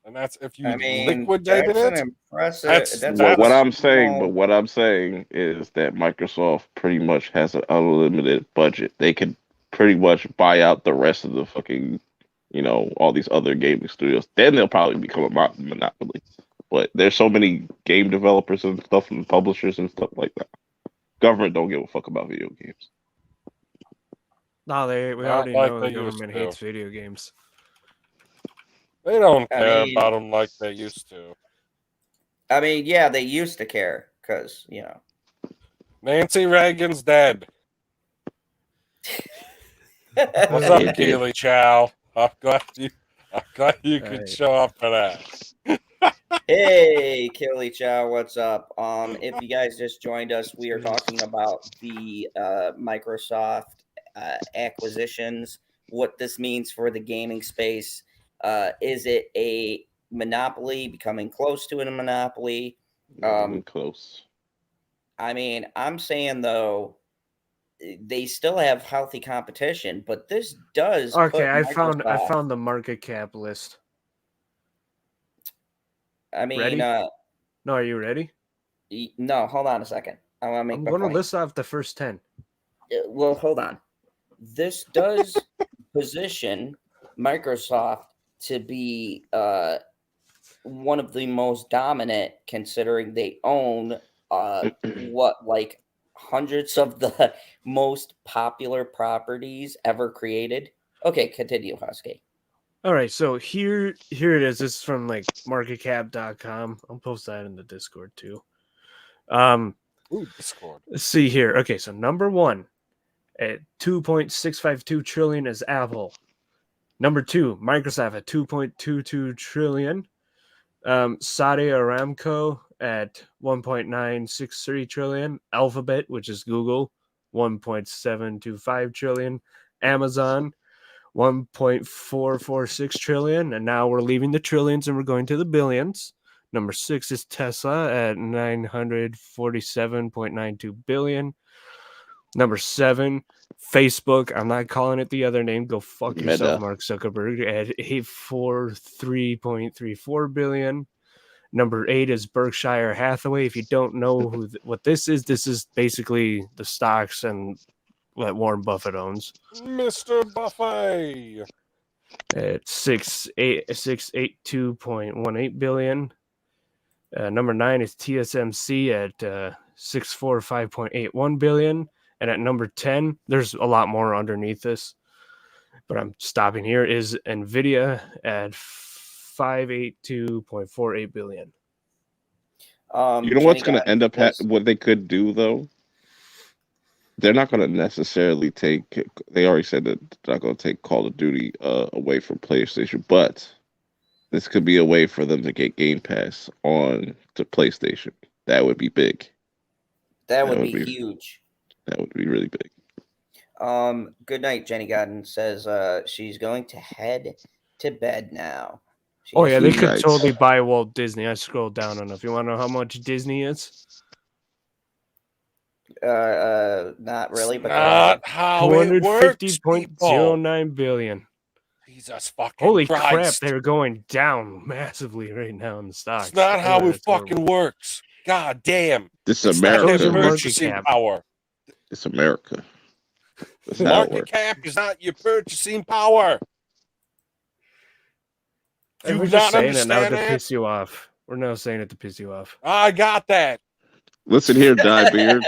And that's if you liquidated it. What I'm saying is that Microsoft pretty much has an unlimited budget. They could pretty much buy out the rest of the fucking, all these other gaming studios. Then they'll probably become a monopoly. But there's so many game developers and stuff and publishers and stuff like that. Government don't give a fuck about video games. No, we already know the government hates video games. They don't care about them like they used to. I mean, yeah, they used to care because, Nancy Reagan's dead. What's up, Keely Chow? I'm glad you could show up for that. Hey, Keely Chow, what's up? If you guys just joined us, we are talking about the Microsoft acquisitions, what this means for the gaming space. Is it a monopoly, becoming close to a monopoly? Close. I mean, I'm saying, though, they still have healthy competition, but this does. Okay, I found the market cap list. I mean, ready? No, are you ready? No, hold on a second. I want to make. I'm going to list off the first 10. Well, hold on. This does position Microsoft to be one of the most dominant, considering they own hundreds of the most popular properties ever created. Okay, continue, Husky. All right, so here it is. This is from marketcap.com. I'll post that in the Discord too. Discord. Let's see here. Okay, so number 1 at 2.652 trillion is Apple. Number 2, Microsoft at 2.22 trillion. Saudi Aramco at 1.963 trillion. Alphabet, which is Google, 1.725 trillion. Amazon, 1.446 trillion. And now we're leaving the trillions and we're going to the billions. Number 6 is Tesla at 947.92 billion. Number 7, Facebook. I'm not calling it the other name. Go fuck yourself, Mark Zuckerberg, at 843.34 billion. Number 8 is Berkshire Hathaway. If you don't know what this is basically the stocks and that Warren Buffett owns. Mr. Buffet. At 682.18 billion. Number 9 is TSMC at 645.81 billion. And at number 10, there's a lot more underneath this, but I'm stopping here, is Nvidia at 582.48 billion. You know what's going to end up what they could do though? They're not going to necessarily take. They already said that they're not going to take Call of Duty away from PlayStation, but this could be a way for them to get Game Pass on to PlayStation. That would be big. That would be huge. That would be really big. Good night, Jenny Godden says she's going to head to bed now. They could totally buy Walt Disney. I scrolled down enough. You want to know how much Disney is? Not really, but not how it works. 250.09 billion. Jesus fucking Holy Christ. crap, they're going down massively right now in the stocks. It's not how it fucking works. God damn. This is America. Not purchasing power. It's America. That's market cap is not your purchasing power. Do you not understand now to piss you off? We're now saying it to piss you off. I got that. Listen here, Diebeard.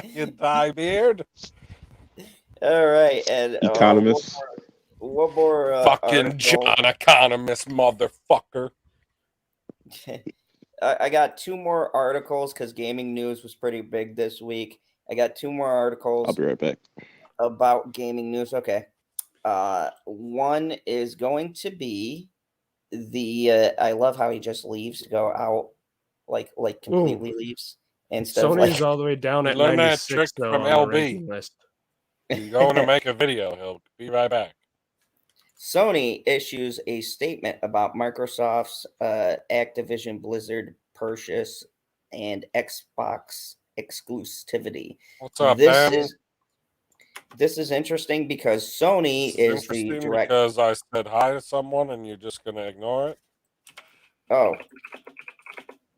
You Diebeard. All right, and Economist. One more fucking article. John Economist, motherfucker. I got 2 more articles because gaming news was pretty big this week. I got 2 more articles. I'll be right back. About gaming news. Okay. One is going to be the I love how he just leaves to go out, like completely leaves instead Sony's of all the way down at learn 96 that trick though, from LB. He's going to make a video. He'll be right back. Sony issues a statement about Microsoft's Activision Blizzard purchase and Xbox exclusivity. What's up, This is interesting because Sony is the direct. Because I said hi to someone and you're just going to ignore it? Oh,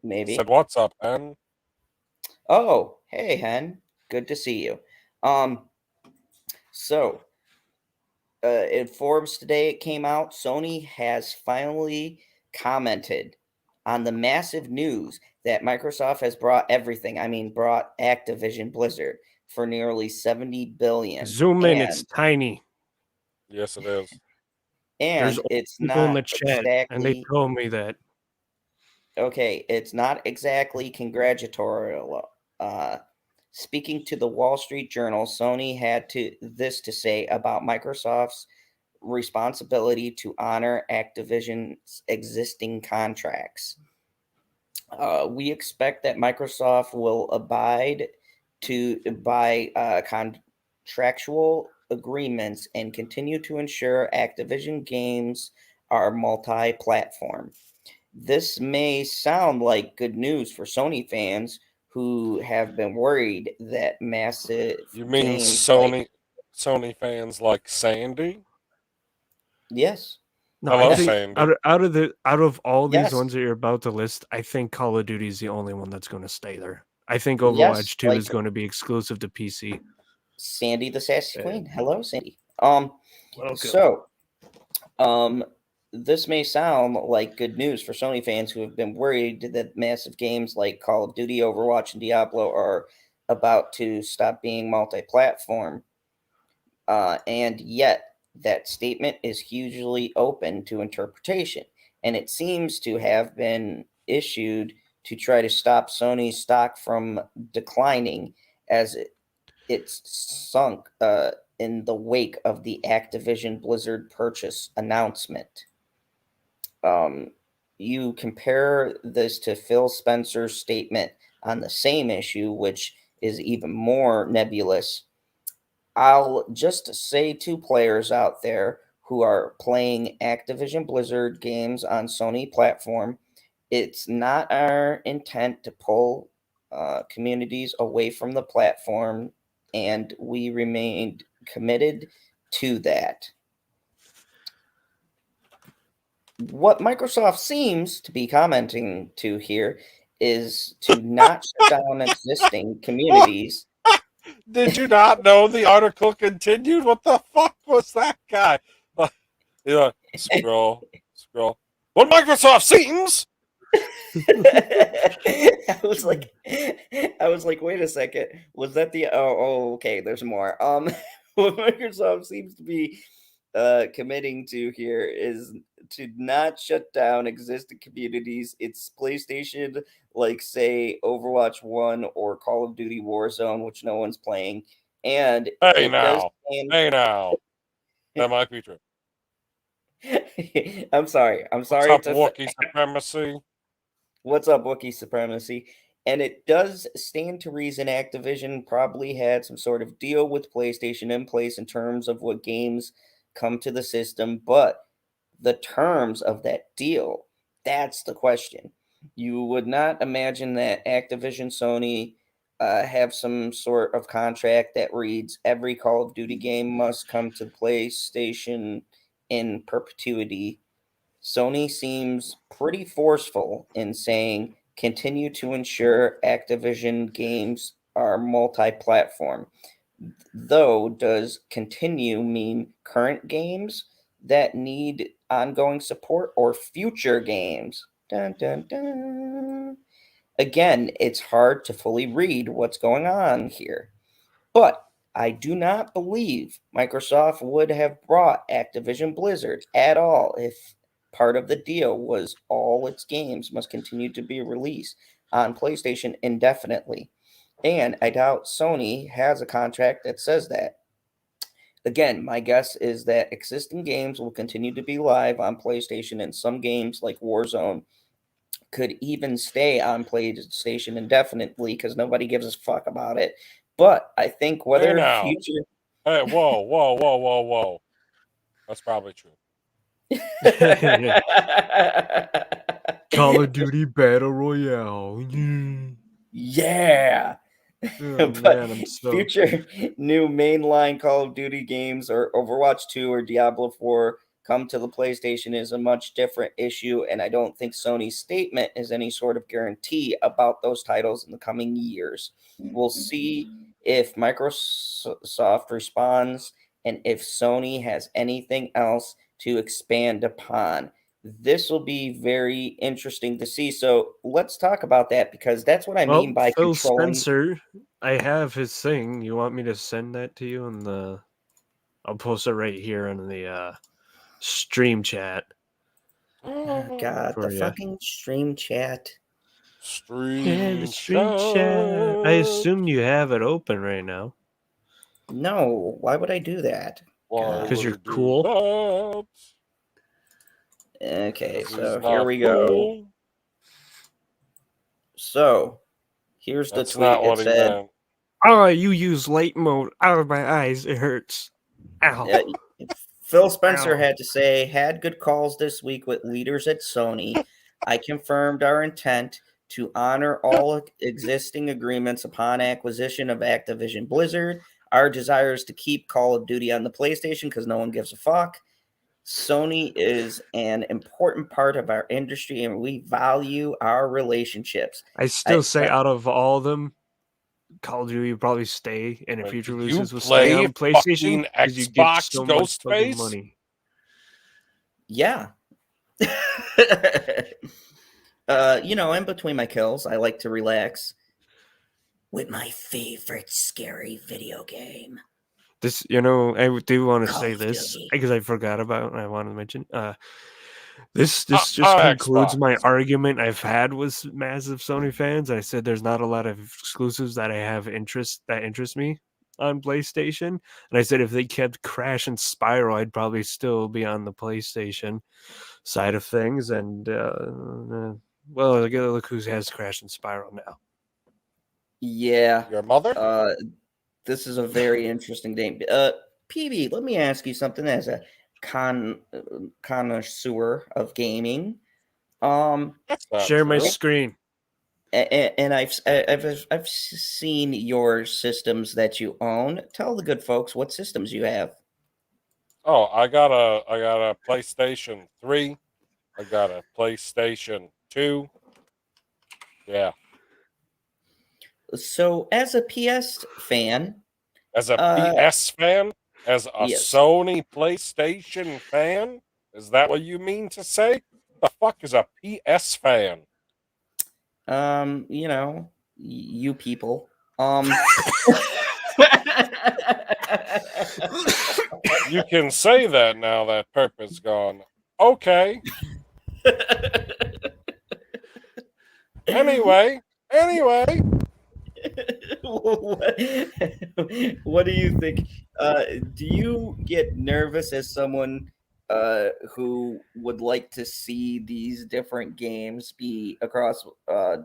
maybe. I said, what's up, Ben? Oh, hey, Hen. Good to see you. So, in Forbes today, it came out. Sony has finally commented on the massive news that Microsoft has brought everything. I mean, brought Activision Blizzard for nearly $70 billion. Zoom in, it's tiny. Yes, it is. And there's it's people not in the chat, exactly, and they told me that. Okay, it's not exactly congratulatorial. Speaking to the Wall Street Journal, Sony had this to say about Microsoft's responsibility to honor Activision's existing contracts. We expect that Microsoft will abide by contractual agreements and continue to ensure Activision games are multi-platform. This may sound like good news for Sony fans who have been worried that massive. You mean Sony fans like Sandy? Yes. No, Hello, I think Sandy. out of all these Yes. ones that you're about to list, I think Call of Duty is the only one that's going to stay there. I think Overwatch 2 is going to be exclusive to PC. Sandy the Sassy Queen. Hello, Sandy. This may sound like good news for Sony fans who have been worried that massive games like Call of Duty, Overwatch, and Diablo are about to stop being multi-platform. And yet, that statement is hugely open to interpretation, and it seems to have been issued to try to stop Sony's stock from declining as it's sunk in the wake of the Activision Blizzard purchase announcement. You compare this to Phil Spencer's statement on the same issue, which is even more nebulous. I'll just say to players out there who are playing Activision Blizzard games on Sony platform, it's not our intent to pull communities away from the platform, and we remained committed to that. what Microsoft seems to be commenting to here is to not shut down existing communities. Did you not know the article continued? What the fuck was that guy? Scroll. What Microsoft seems. I was like, wait a second. Was that the okay, there's more. What Microsoft seems to be committing to here is to not shut down existing communities. It's PlayStation, like say Overwatch 1 or Call of Duty Warzone, which no one's playing. And Hey now. That might be true. I'm sorry. What's up, Wookiee supremacy? What's up, Wookiee supremacy? And it does stand to reason Activision probably had some sort of deal with PlayStation in place in terms of what games come to the system, but the terms of that deal, that's the question. You would not imagine that Activision Sony have some sort of contract that reads every Call of Duty game must come to PlayStation in perpetuity. Sony seems pretty forceful in saying continue to ensure Activision games are multi-platform. Though, does continue mean current games that need ongoing support or future games? Dun, dun, dun. Again, it's hard to fully read what's going on here. But I do not believe Microsoft would have brought Activision Blizzard at all if part of the deal was all its games must continue to be released on PlayStation indefinitely. And I doubt Sony has a contract that says that. Again, my guess is that existing games will continue to be live on PlayStation, and some games like Warzone could even stay on PlayStation indefinitely because nobody gives a fuck about it. But I think whether future... Hey, whoa. That's probably true. Call of Duty Battle Royale. Yeah. Oh, but man, future new mainline Call of Duty games or Overwatch 2 or Diablo 4 come to the PlayStation is a much different issue, and I don't think Sony's statement is any sort of guarantee about those titles in the coming years. We'll see if Microsoft responds and if Sony has anything else to expand upon. This will be very interesting to see. So let's talk about that, because that's what I mean by Phil controlling. Spencer, I have his thing. You want me to send that to you I'll post it right here in the stream chat. Oh, God, the fucking stream chat. The stream chat. I assume you have it open right now. No, why would I do that? Because you're cool. Okay, so here we go. So, here's the tweet. It said, "Oh, you use light mode. Out of my eyes, it hurts. Ow." Phil Spencer had to say, had good calls this week with leaders at Sony. I confirmed our intent to honor all existing agreements upon acquisition of Activision Blizzard. Our desire is to keep Call of Duty on the PlayStation because no one gives a fuck. Sony is an important part of our industry, and we value our relationships. I still say out of all of them, Call of Duty will probably stay, and if future releases will stay on PlayStation because you get so much fucking money. Yeah. In between my kills, I like to relax with my favorite scary video game. This, I do want to say this because I forgot about it and I wanted to mention. This just concludes my argument I've had with massive Sony fans. I said there's not a lot of exclusives that I have interest me on PlayStation, and I said if they kept Crash and Spiral, I'd probably still be on the PlayStation side of things. And look who has Crash and Spiral now. Yeah, your mother. This is a very interesting game. PB, let me ask you something as a connoisseur of gaming. Share my screen. And I've seen your systems that you own. Tell the good folks what systems you have. Oh, I got a PlayStation 3, I got a PlayStation 2. Yeah. So, as a PS fan, As a PS fan? As a yes. Sony PlayStation fan? Is that what you mean to say? The fuck is a PS fan? You know, you people. You can say that now that Perp is gone. Okay. Anyway. What do you think? Do you get nervous as someone who would like to see these different games be across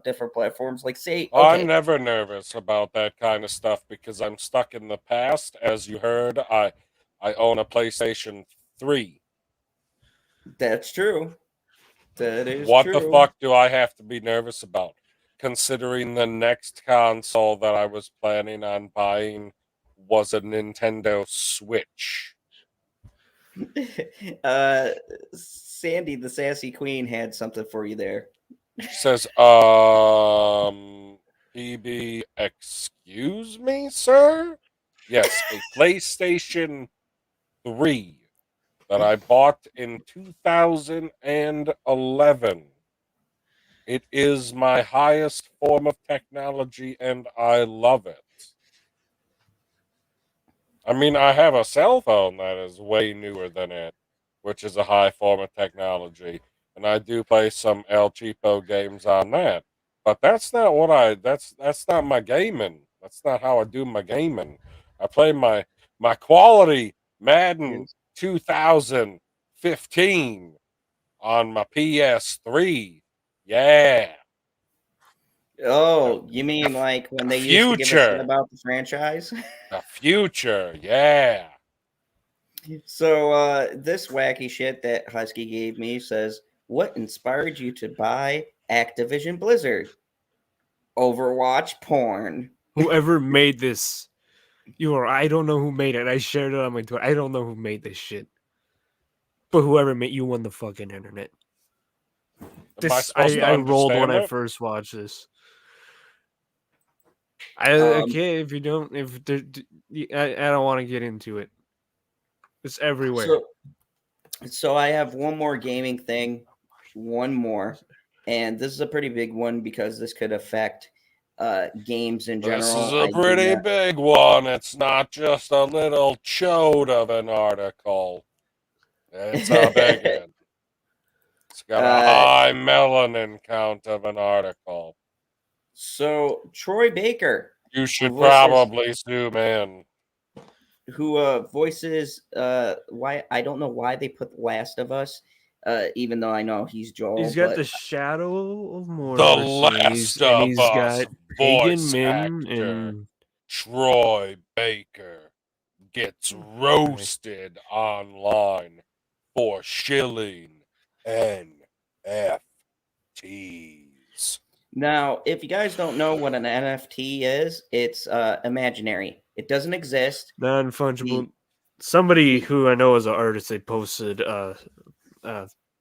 different platforms? Like, say, okay, I'm never nervous about that kind of stuff because I'm stuck in the past. As you heard, I own a PlayStation 3. that's true. That is What true. the fuck do I have to be nervous about? Considering the next console that I was planning on buying was a Nintendo Switch. Sandy, the sassy queen, had something for you there. Says, PB, excuse me, sir? Yes, a PlayStation 3 that I bought in 2011. It is my highest form of technology, and I love it. I mean, I have a cell phone that is way newer than it, which is a high form of technology, and I do play some El Cheapo games on that. But that's not what that's not my gaming. That's not how I do my gaming. I play my quality Madden 2015 on my PS3. Yeah. Oh, you mean like when they used to give a shit about the franchise? The future, yeah. So this wacky shit that Husky gave me says, what inspired you to buy Activision Blizzard? Overwatch porn. Whoever made this, I don't know who made it. I shared it on my Twitter. I don't know who made this shit. But whoever made you won the fucking internet. I rolled when I first watched this. Okay, if you don't, I don't want to get into it. It's everywhere. So I have one more gaming thing, one more, and this is a pretty big one because this could affect games in general. This is a pretty big one. It's not just a little chode of an article. It's a big one. It's got a high melanin count of an article. So Troy Baker. You should probably zoom in. Who voices why I don't know why they put Last of Us, even though I know he's Joel. He's got the Shadow of Mordor. The Last of Us got voice actor Troy Baker gets roasted online for shilling NFTs. Now, if you guys don't know what an NFT is, it's imaginary. It doesn't exist. Non-fungible. Somebody who I know is an artist, they posted a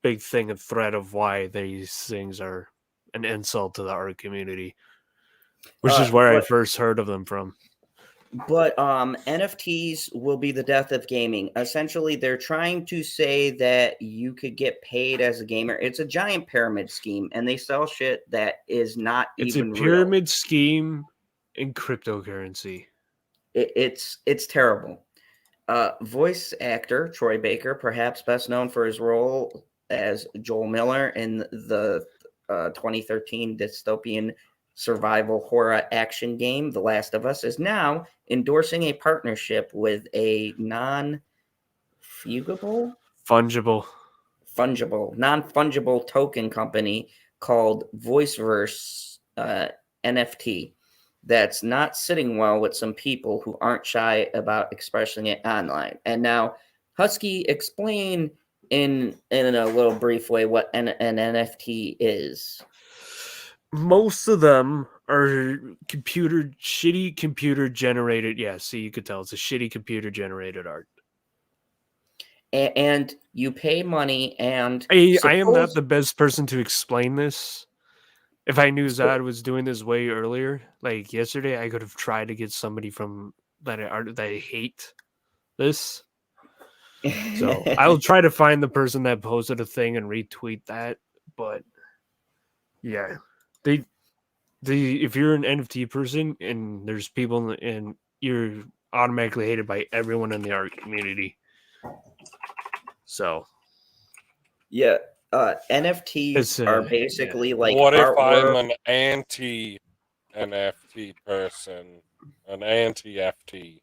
big thing, a thread of why these things are an insult to the art community, which is where I first heard of them from. But NFTs will be the death of gaming. Essentially, they're trying to say that you could get paid as a gamer. It's a giant pyramid scheme, and they sell shit that is not even real. It's a pyramid scheme in cryptocurrency. It's terrible. Voice actor Troy Baker, perhaps best known for his role as Joel Miller in the 2013 dystopian survival horror action game, The Last of Us, is now endorsing a partnership with a non-fungible token company called Voiceverse NFT. That's not sitting well with some people who aren't shy about expressing it online. And now, Husky, explain in a little brief way what an NFT is. Most of them are shitty computer generated. Yeah, see, you could tell it's a shitty computer generated art. and you pay money, and I am not the best person to explain this. If I knew Zod was doing this way earlier, like yesterday, I could have tried to get somebody from that I hate this. So I'll try to find the person that posted a thing and retweet that. But yeah, if you're an NFT person and there's people and you're automatically hated by everyone in the art community. So yeah, NFTs are basically like what if artwork. I'm an anti-NFT person, an anti-FT?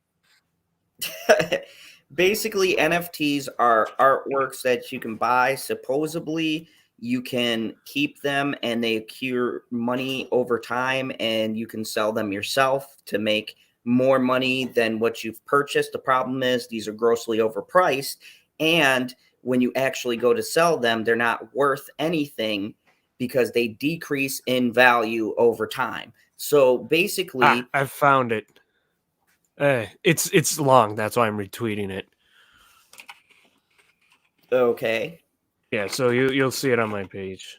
Basically, NFTs are artworks that you can buy. Supposedly, you can keep them and they accrue money over time, and you can sell them yourself to make more money than what you've purchased. The problem is these are grossly overpriced, and when you actually go to sell them, they're not worth anything because they decrease in value over time. So basically, I found it. It's long. That's why I'm retweeting it. Okay. Yeah, so you'll see it on my page.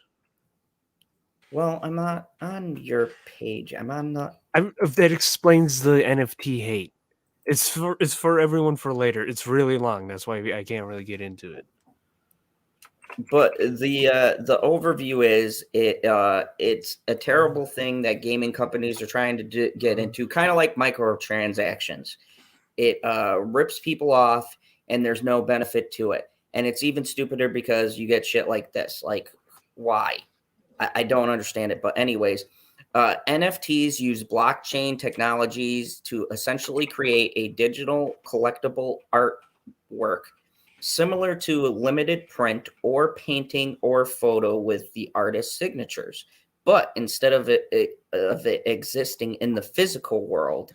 Well, I'm not on your page. I'm on the. That explains the NFT hate. It's for everyone for later. It's really long. That's why I can't really get into it. But the overview is it's a terrible thing that gaming companies are trying to get into, kind of like microtransactions. It rips people off, and there's no benefit to it. And it's even stupider because you get shit like this. Like, why? I don't understand it. But anyways, NFTs use blockchain technologies to essentially create a digital collectible artwork similar to a limited print or painting or photo with the artist's signatures. But instead of it existing in the physical world,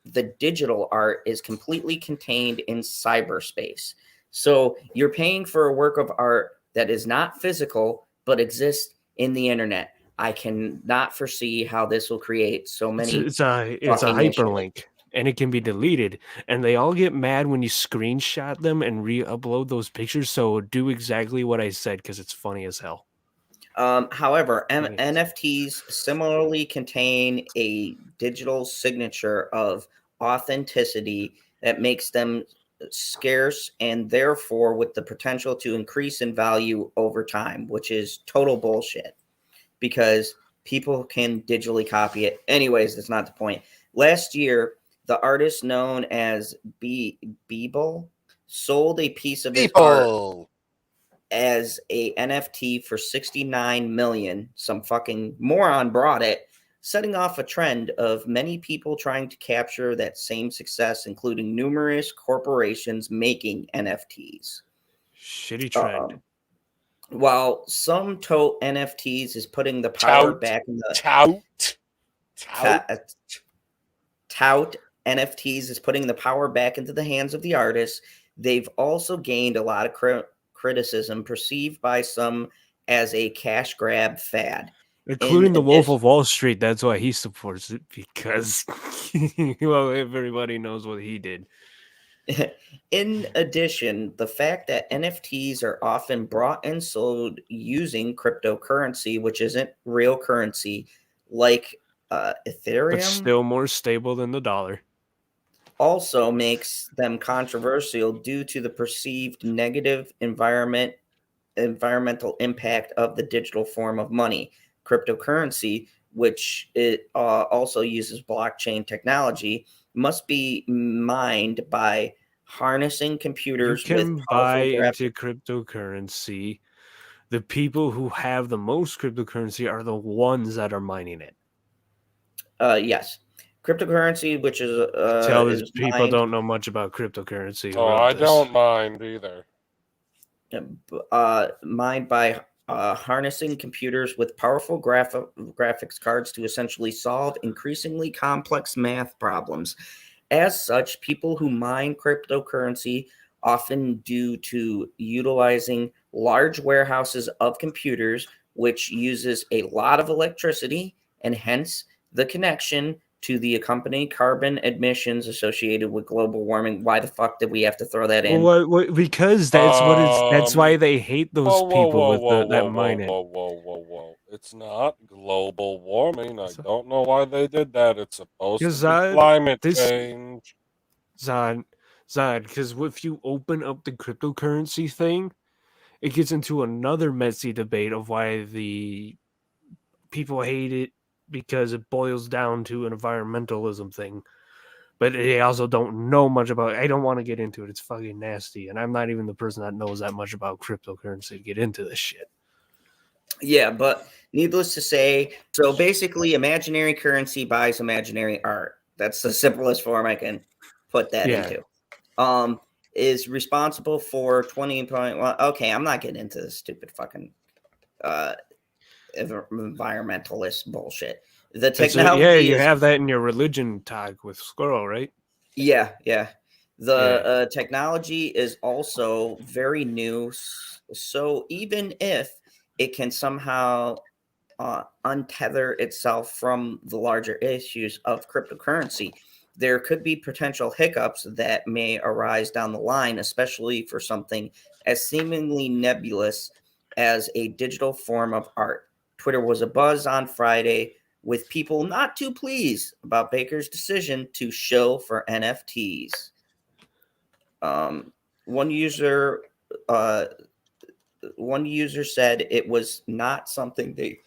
the digital art is completely contained in cyberspace. So you're paying for a work of art that is not physical, but exists in the internet. I cannot foresee how this will create so many. It's a hyperlink, and it can be deleted. And they all get mad when you screenshot them and re-upload those pictures. So do exactly what I said because it's funny as hell. However, NFTs similarly contain a digital signature of authenticity that makes them scarce and therefore with the potential to increase in value over time, which is total bullshit because people can digitally copy it. Anyways, that's not the point. Last year, the artist known as Beeble sold a piece of his art as a NFT for $69 million. Some fucking moron brought it, setting off a trend of many people trying to capture that same success, including numerous corporations making NFTs. Shitty trend. While some tote NFTs is putting the power back in the tout NFTs is putting the power back into the hands of the artists. They've also gained a lot of criticism perceived by some as a cash grab fad. Including the Wolf of Wall Street. That's why he supports it, because well, everybody knows what he did. In addition, the fact that NFTs are often bought and sold using cryptocurrency, which isn't real currency, like Ethereum, but still more stable than the dollar, also makes them controversial due to the perceived negative environmental impact of the digital form of money. Cryptocurrency, which it also uses blockchain technology, must be mined by harnessing computers. You can buy into cryptocurrency. The people who have the most cryptocurrency are the ones that are mining it. Yes. Cryptocurrency, which is tell these people don't know much about cryptocurrency. Oh, I don't mind either. Mined by harnessing computers with powerful graphics cards to essentially solve increasingly complex math problems. As such, people who mine cryptocurrency often due to utilizing large warehouses of computers, which uses a lot of electricity, and hence the connection to the accompanying carbon emissions associated with global warming. Why the fuck did we have to throw that in? What, because that's what it's. That's why they hate those people with that mine it. Whoa. It's not global warming. I don't know why they did that. It's supposed to be climate change. Zod, because if you open up the cryptocurrency thing, it gets into another messy debate of why the people hate it, because it boils down to an environmentalism thing. But they also don't know much about it. I don't want to get into it. It's fucking nasty. And I'm not even the person that knows that much about cryptocurrency to get into this shit. Yeah, but needless to say, so basically imaginary currency buys imaginary art. That's the simplest form I can put that into. Is responsible for 20.1. Okay, I'm not getting into this stupid fucking environmentalist bullshit. The technology you have that in your religion tag with Squirrel, right? Yeah. The technology is also very new. So even if it can somehow untether itself from the larger issues of cryptocurrency, there could be potential hiccups that may arise down the line, especially for something as seemingly nebulous as a digital form of art. Twitter was abuzz on Friday with people not too pleased about Baker's decision to shill for NFTs. One user said it was not something they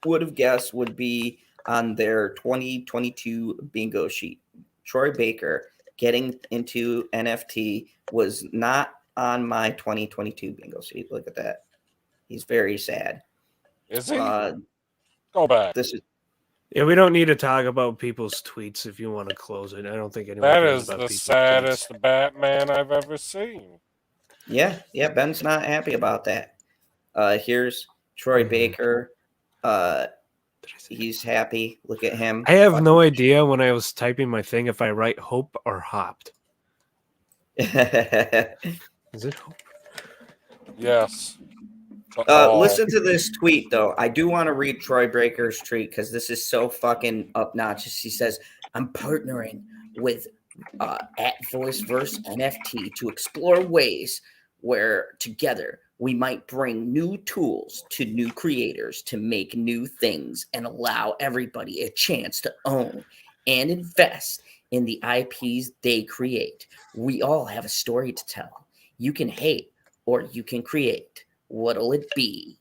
would have guessed would be on their 2022 bingo sheet. Troy Baker getting into NFT was not on my 2022 bingo sheet. Look at that. He's very sad. Is he? Go back. We don't need to talk about people's tweets if you want to close it. I don't think anyone That cares is about the people's saddest tweets. Batman I've ever seen. Yeah, Ben's not happy about that. Here's Troy Baker. He's happy. Look at him. I have no idea when I was typing my thing if I write hope or hopped. Is it hope? Yes. Listen to this tweet, though. I do want to read Troy Baker's tweet because this is so fucking obnoxious. He says, I'm partnering with at VoiceVerse NFT to explore ways where together we might bring new tools to new creators to make new things and allow everybody a chance to own and invest in the IPs they create. We all have a story to tell. You can hate or you can create. What'll it be?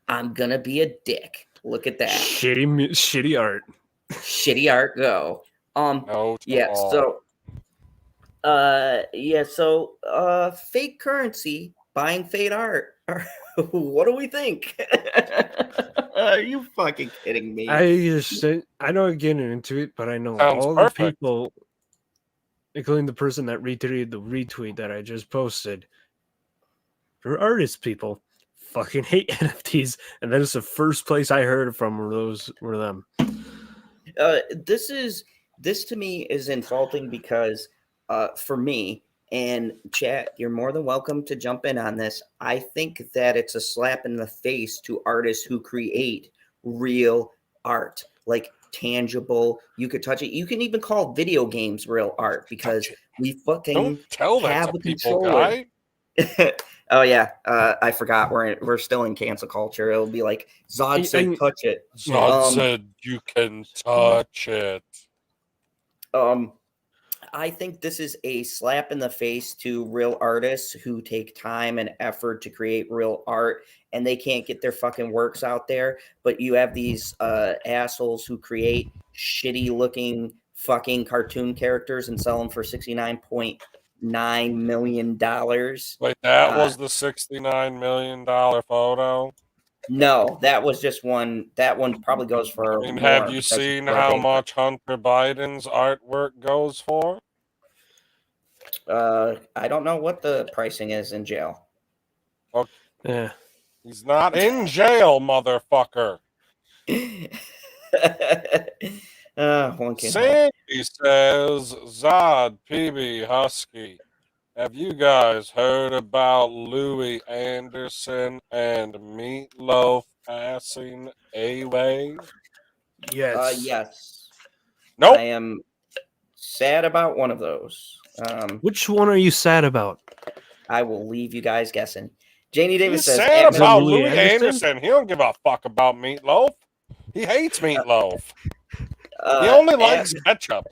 I'm gonna be a dick. Look at that. Shitty art. Shitty art, go. Fake currency buying fake art. What do we think? Are you fucking kidding me? I don't get into it, but I know all the people, including the person that retweeted the retweet that I just posted, they're artist people. Fucking hate NFTs, and that is the first place I heard from were them. This to me is insulting because for me, and chat, you're more than welcome to jump in on this. I think that it's a slap in the face to artists who create real art, like tangible. You could touch it. You can even call video games real art because we fucking don't tell that have to a people, controller. guy. Oh yeah, I forgot we're still in cancel culture. It'll be like Zod said, touch it. Zod said you can touch it. I think this is a slap in the face to real artists who take time and effort to create real art, and they can't get their fucking works out there. But you have these assholes who create shitty looking fucking cartoon characters and sell them for $69.9 million. Wait, that was the $69 million photo? No, that was just one. That one probably goes for. I mean, have you seen how much Hunter Biden's artwork goes for? I don't know what the pricing is in jail. Okay. Yeah. He's not in jail, motherfucker. Sandy says, Zod, PB, Husky, have you guys heard about Louis Anderson and Meatloaf passing away? Yes. Yes. Nope. I am sad about one of those. Which one are you sad about? I will leave you guys guessing. Janie Davis He's says, sad about Louis Louis Anderson. He don't give a fuck about meatloaf. He hates meatloaf. He only likes ketchup.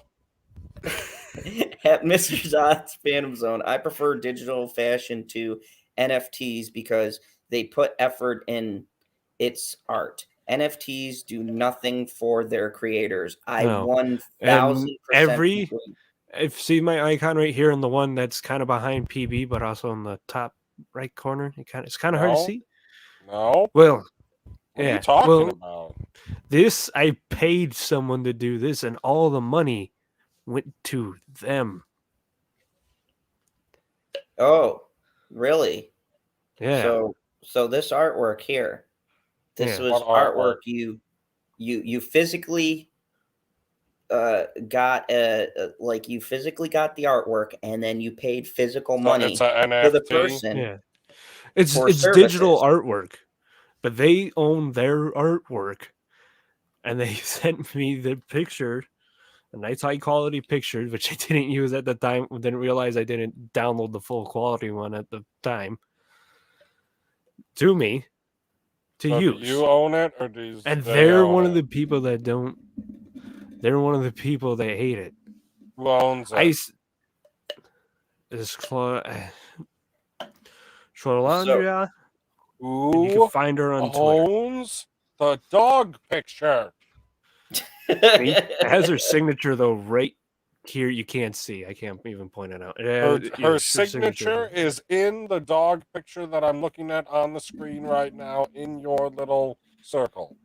At Mr. Zod's Phantom Zone, I prefer digital fashion to NFTs because they put effort in its art. NFTs do nothing for their creators. I 1000% agree. If see my icon right here, and the one that's kind of behind PB, but also in the top right corner, it's kind of hard to see. No. Well, what are you talking about? This, I paid someone to do this, and all the money went to them. Oh, really? Yeah. So this artwork here, this was artwork you physically got you physically got the artwork, and then you paid physical money for the person. Yeah, it's digital artwork, but they own their artwork, and they sent me the picture, a nice high quality picture, which I didn't use at the time. Didn't realize I didn't download the full quality one at the time. To me, to use. Do you own it, or do and they're one of the people that don't. They're one of the people that hate it. Who owns it? This Chlolandria. Who you can find her on owns the dog picture? It has her signature though right here. You can't see. I can't even point it out. Her signature is in the dog picture that I'm looking at on the screen right now in your little circle.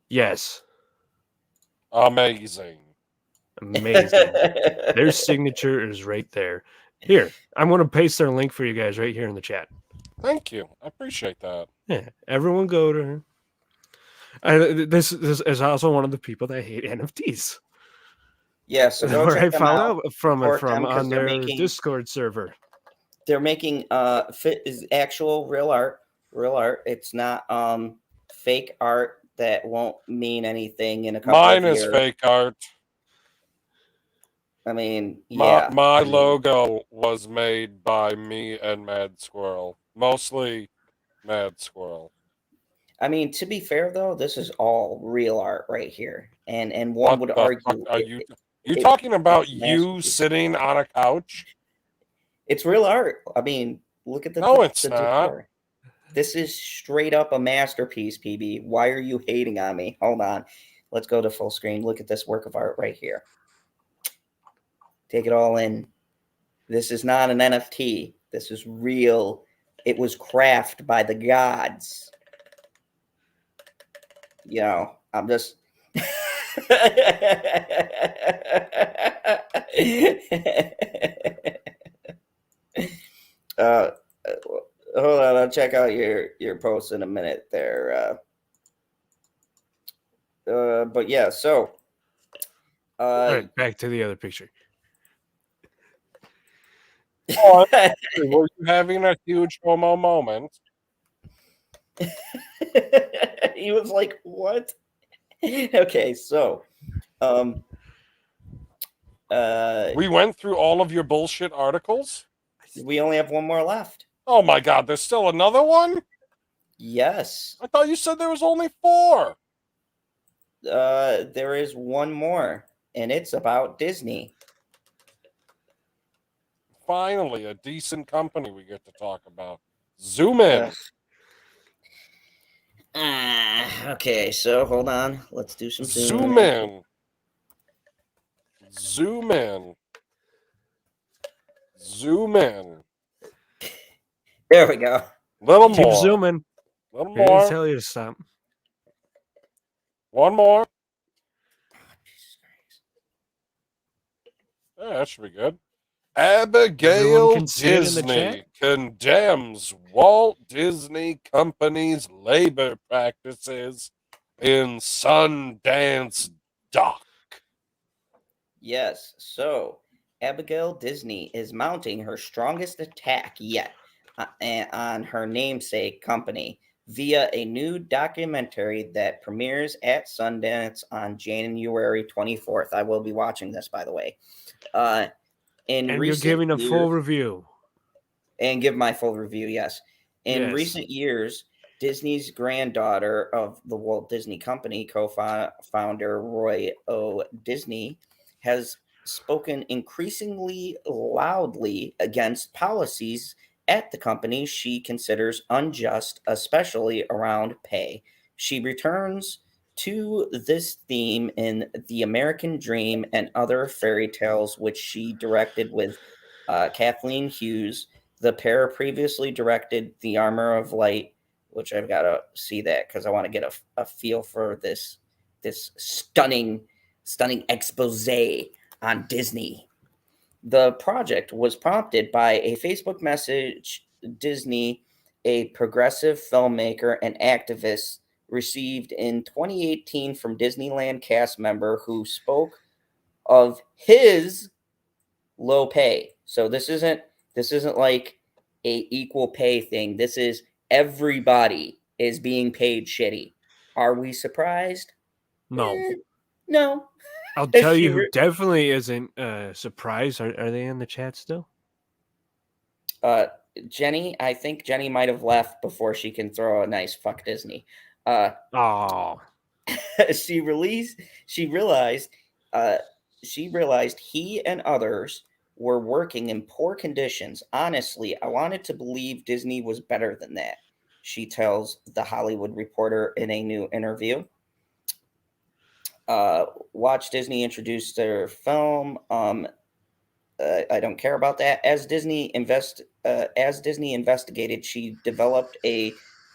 Yes. Amazing. Their signature is right there. Here, I'm going to paste their link for you guys right here in the chat. Thank you. I appreciate that. Yeah, everyone go to her. This is also one of the people that hate NFTs. Yeah, so go check them found out. out from on their Discord server. They're making actual real art. It's not fake art that won't mean anything in a couple of years. Mine is fake art. I mean, yeah. My logo was made by me and Mad Squirrel. Mostly Mad Squirrel. I mean, to be fair though, this is all real art right here. And one would argue are you talking about you sitting on a couch? It's real art. I mean, look at the it's not. decor. This is straight up a masterpiece, PB. Why are you hating on me? Hold on. Let's go to full screen. Look at this work of art right here. Take it all in. This is not an NFT. This is real. It was crafted by the gods. You know, I'm just... Hold on, I'll check out your post in a minute there. But yeah, so all right, back to the other picture. Were you having a huge homo moment? He was like, what? Okay, so we went through all of your bullshit articles. We only have one more left. Oh my god, there's still another one? Yes. I thought you said there was only 4. There is one more, and it's about Disney. Finally, a decent company we get to talk about. Zoom in. Okay, so hold on. Let's do some zoom in. Zoom in. Zoom in. There we go. Little Keep more. zooming. Little Here more. I tell you to stop. One more. Yeah, that should be good. Abigail Disney condemns Walt Disney Company's labor practices in Sundance doc. Yes, so Abigail Disney is mounting her strongest attack yet on her namesake company via a new documentary that premieres at Sundance on January 24th. I will be watching this, by the way. And you're giving a full review. And give my full review, yes. In recent years, Disney's granddaughter of the Walt Disney Company, co-founder Roy O. Disney, has spoken increasingly loudly against policies at the company she considers unjust, especially around pay. She returns to this theme in The American Dream and Other Fairy Tales, which she directed with Kathleen Hughes. The pair previously directed The Armor of Light, which I've got to see that because I want to get a feel for this stunning expose on Disney. The project was prompted by a Facebook message Disney, a progressive filmmaker and activist, received in 2018 from Disneyland cast member who spoke of his low pay. So this isn't like a equal pay thing. This is everybody is being paid shitty. Are we surprised? No. No. I'll tell you who definitely isn't surprised. Are they in the chat still? Jenny, I think Jenny might have left before she can throw a nice fuck Disney. She realized he and others were working in poor conditions. Honestly, I wanted to believe Disney was better than that, she tells The Hollywood Reporter in a new interview. Watch Disney introduce their film. I don't care about that. As Disney investigated, she developed a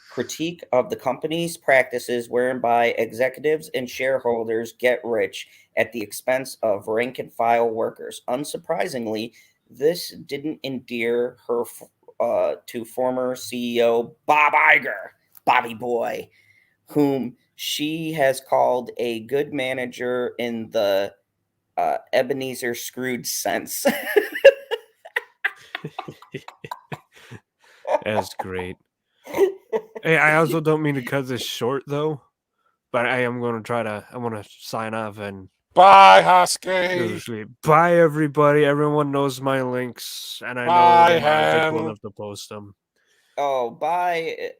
critique of the company's practices whereby executives and shareholders get rich at the expense of rank and file workers. Unsurprisingly, this didn't endear her to former CEO Bob Iger, Bobby Boy, whom she has called a good manager in the Ebenezer Scrooge sense. That's great. Hey, I also don't mean to cut this short though, but I am going to I want to sign off and bye, Husky. Bye, everybody. Everyone knows my links, and I know I'm cool enough to post them. Oh, bye,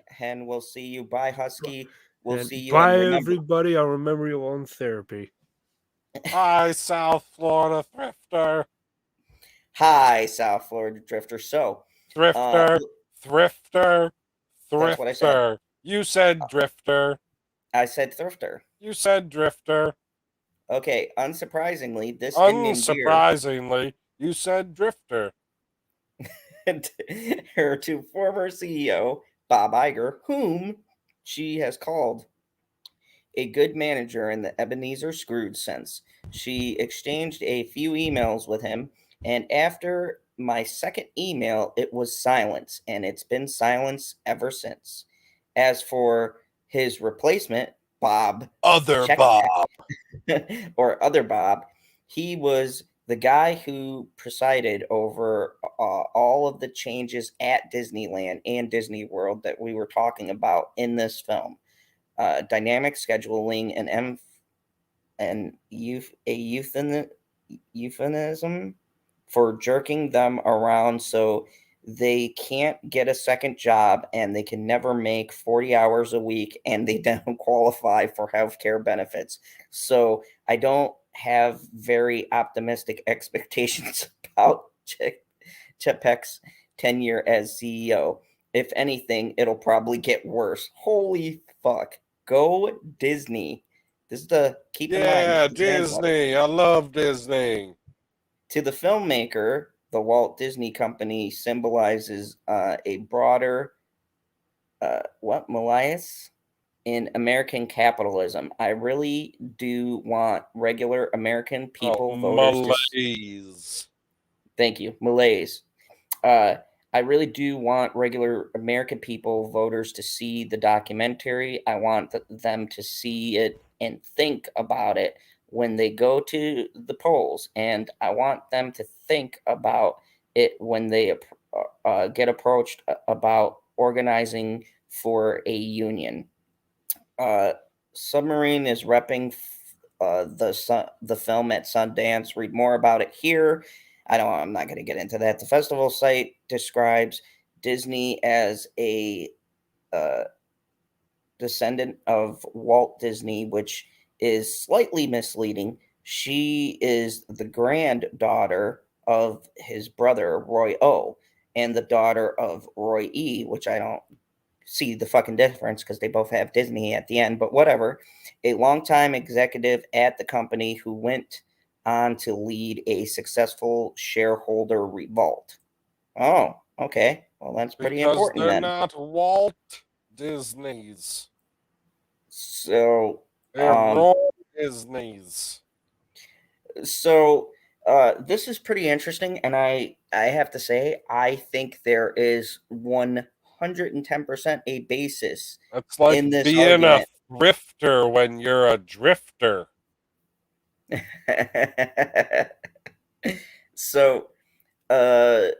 Hen. We'll see you. Bye, Husky. We'll see you. Bye, everybody. I'll remember you on therapy. Hi, South Florida Thrifter. Hi, South Florida Drifter. So, Thrifter. That's what I said. You said drifter. I said thrifter. You said drifter. Okay, unsurprisingly, you said drifter. Her to former CEO, Bob Iger, whom she has called a good manager in the Ebenezer Scrooge sense. She exchanged a few emails with him, and after my second email, it was silence, and it's been silence ever since. As for his replacement, Bob, Other Bob, he was the guy who presided over all of the changes at Disneyland and Disney World that we were talking about in this film. Dynamic scheduling and euphemism for jerking them around so they can't get a second job and they can never make 40 hours a week and they don't qualify for healthcare benefits. So I don't have very optimistic expectations about Chapek's tenure as CEO. If anything, it'll probably get worse. Holy fuck. Go Disney. This is the keep in mind. Yeah, Disney. I love Disney. To the filmmaker, the Walt Disney Company symbolizes a broader malaise in American capitalism. I really do want regular American people voters. Thank you, malaise. I really do want regular American people voters to see the documentary. I want them to see it and think about it when they go to the polls, and I want them to think about it when they get approached about organizing for a union. Submarine is repping the film at Sundance. Read more about it here. I'm not going to get into that. The festival site describes Disney as a descendant of Walt Disney, which is slightly misleading. She is the granddaughter of his brother, Roy O., and the daughter of Roy E., which I don't see the fucking difference because they both have Disney at the end, but whatever. A longtime executive at the company who went on to lead a successful shareholder revolt. Oh, okay. Well, that's pretty important they're then. not Walt Disney's. So they're Roy Disney's. So this is pretty interesting, and I have to say I think there is 110% a basis. It's like in this being argument. a thrifter when you're a drifter. So, I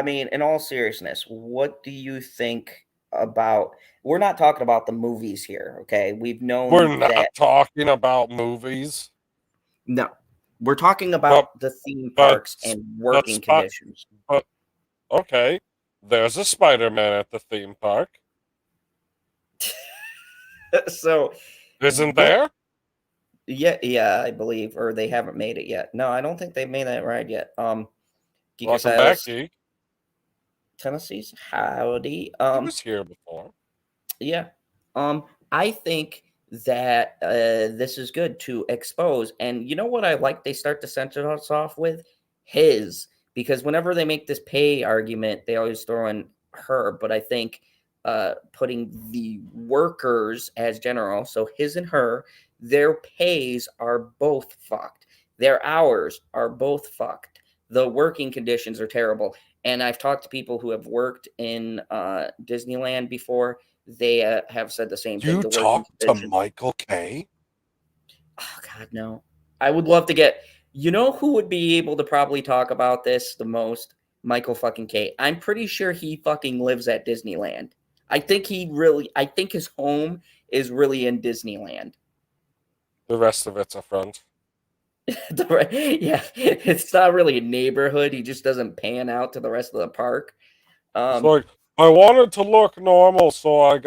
mean, in all seriousness, what do you think about? We're not talking about the movies here, okay? We've known We're not that. talking about movies. No, we're talking about the theme parks and working conditions. But okay, there's a Spider-Man at the theme park. So, isn't there? Yeah, I believe, or they haven't made it yet. No, I don't think they've made that ride yet. Welcome back, Geek. Tennessee's howdy. He was here before. Yeah. I think that this is good to expose. And you know what I like? They start to censor us off with his, because whenever they make this pay argument, they always throw in her. But I think putting the workers as general, so his and her, their pays are both fucked. Their hours are both fucked. The working conditions are terrible. And I've talked to people who have worked in Disneyland before. They have said the same thing. You talked to Michael K? Oh, God, no. I would love to get... You know who would be able to probably talk about this the most? Michael fucking K. I'm pretty sure he fucking lives at Disneyland. I think his home is really in Disneyland. The rest of it's a front. Yeah, it's not really a neighborhood. He just doesn't pan out to the rest of the park. It's like, I wanted to look normal, so I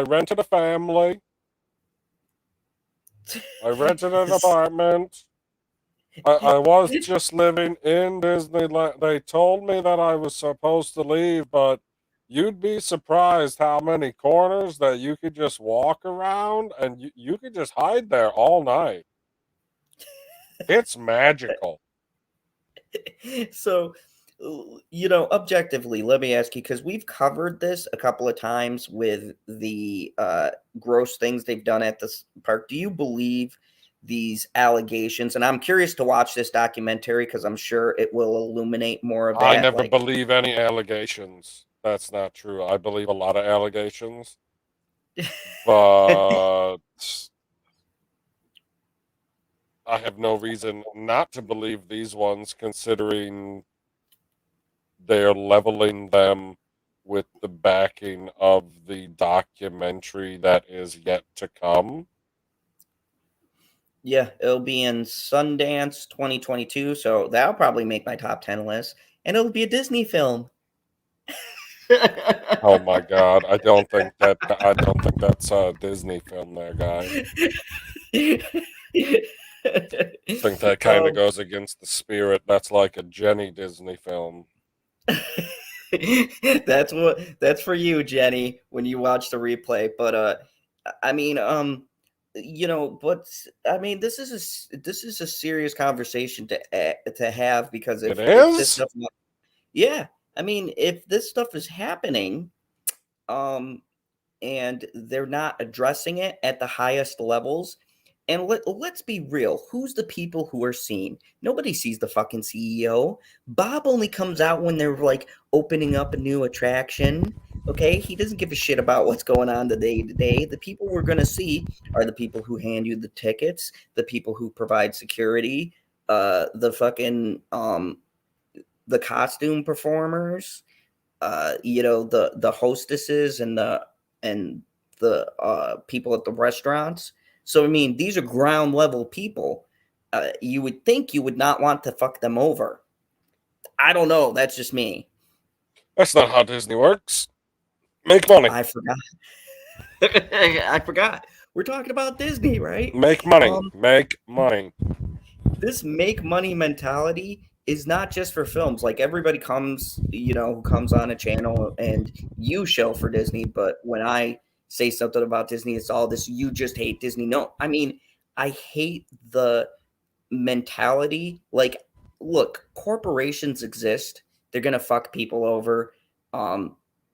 rented a family. I rented an apartment. I was just living in Disneyland. They told me that I was supposed to leave, but you'd be surprised how many corners that you could just walk around, and you could just hide there all night. It's magical. So, objectively, let me ask you, because we've covered this a couple of times with the gross things they've done at this park. Do you believe these allegations? And I'm curious to watch this documentary because I'm sure it will illuminate more of that. I never believe any allegations. That's not true. I believe a lot of allegations. But I have no reason not to believe these ones, considering they're leveling them with the backing of the documentary that is yet to come. Yeah, it'll be in Sundance 2022, so that'll probably make my top 10 list, and it'll be a Disney film. Oh my God! I don't think that's a Disney film, there, guy. I think that kind of goes against the spirit. That's like a Jenny Disney film. That's for you, Jenny, when you watch the replay. But I mean, but I mean, this is a serious conversation to have, because if this stuff, yeah, I mean, if this stuff is happening, and they're not addressing it at the highest levels. And let's be real. Who's the people who are seen? Nobody sees the fucking CEO. Bob only comes out when they're like opening up a new attraction. Okay? He doesn't give a shit about what's going on the day to day. The people we're going to see are the people who hand you the tickets, the people who provide security, the fucking, the costume performers, the hostesses and the people at the restaurants. So I mean, these are ground level people. You would think you would not want to fuck them over. I don't know. That's just me. That's not how Disney works. Make money. I forgot. I forgot. We're talking about Disney, right? Make money. Make money. This make money mentality is not just for films. Like everybody comes, who comes on a channel and you show for Disney, but when I say something about Disney, it's all this, you just hate Disney. No, I mean, I hate the mentality. Like, look, corporations exist. They're going to fuck people over.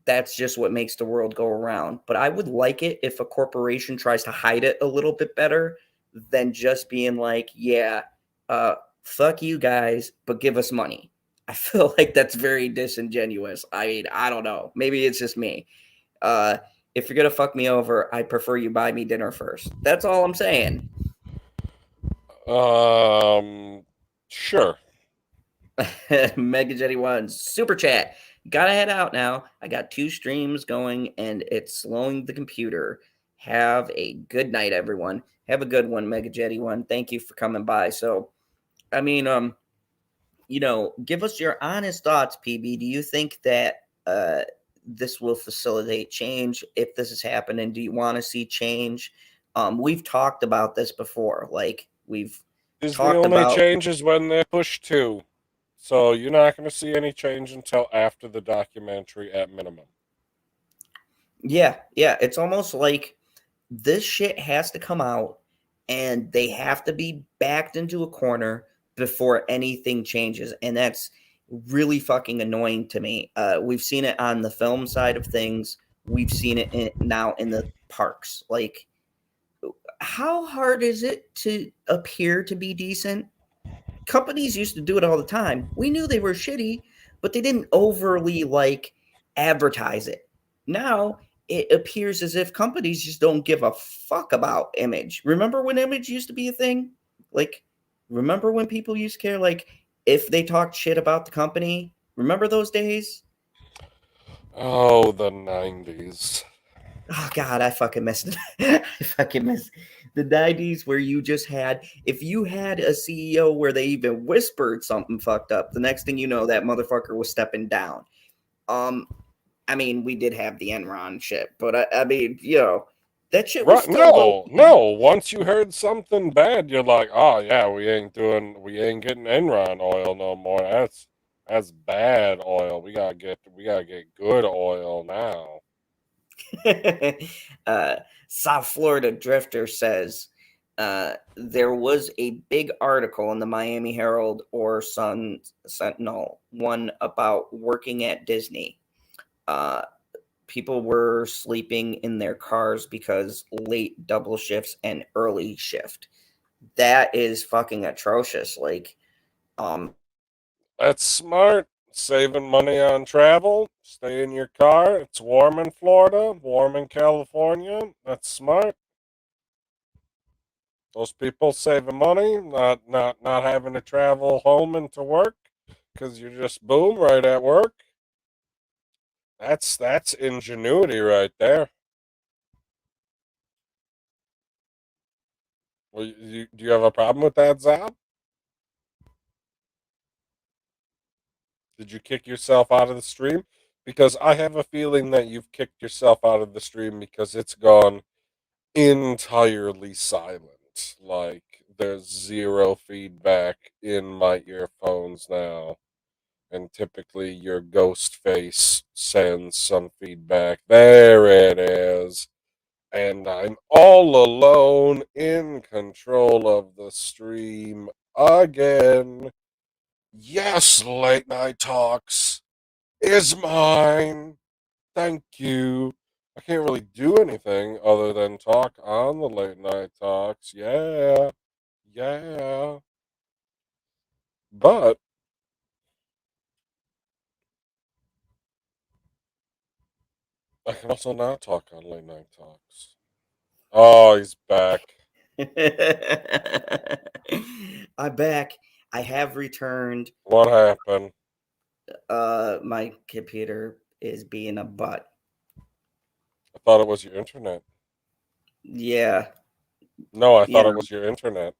That's just what makes the world go around. But I would like it if a corporation tries to hide it a little bit better than just being like, yeah, fuck you guys, but give us money. I feel like that's very disingenuous. I mean, I don't know. Maybe it's just me. If you're going to fuck me over, I prefer you buy me dinner first. That's all I'm saying. Sure. Mega Jetty One super chat. Gotta head out now. I got 2 streams going and it's slowing the computer. Have a good night, everyone. Have a good one, Mega Jetty One. Thank you for coming by. So, I mean, give us your honest thoughts, PB. Do you think that this will facilitate change if this is happening? Do you want to see change? We've talked about this before. Like we've talked about changes when they push 2. So you're not going to see any change until after the documentary at minimum. Yeah. It's almost like this shit has to come out and they have to be backed into a corner before anything changes. And that's really fucking annoying to me. We've seen it on the film side of things. We've seen it now in the parks. Like, how hard is it to appear to be decent? Companies used to do it all the time. We knew they were shitty, but they didn't overly advertise it. Now it appears as if companies just don't give a fuck about image. Remember when image used to be a thing? Like, remember when people used to care, like, if they talked shit about the company? Remember those days? Oh, the 90s. Oh, God, I fucking missed it. I fucking missed the 90s where you just had, if you had a CEO where they even whispered something fucked up, the next thing you know, that motherfucker was stepping down. I mean, we did have the Enron shit, but I mean, that shit was still no. Once you heard something bad, you're like, oh yeah, we ain't getting Enron oil no more. That's bad oil. We gotta get good oil now. South Florida Drifter says there was a big article in the Miami Herald or Sun Sentinel, one about working at Disney. People were sleeping in their cars because late double shifts and early shift. That is fucking atrocious. Like, that's smart. Saving money on travel. Stay in your car. It's warm in Florida, warm in California. That's smart. Those people saving money, not having to travel home and to work because you're just boom right at work. That's ingenuity right there. Well, do you have a problem with that, Zab? Did you kick yourself out of the stream? Because I have a feeling that you've kicked yourself out of the stream because it's gone entirely silent. Like, there's 0 feedback in my earphones now. And typically your ghost face sends some feedback. There it is. And I'm all alone in control of the stream again. Yes, Late Night Talks is mine. Thank you. I can't really do anything other than talk on the Late Night Talks. Yeah. But I can also not talk on Late Night Talks. Oh, he's back. I'm back. I have returned. What happened? My computer is being a butt. I thought it was your internet. Yeah. No, I thought it was your internet.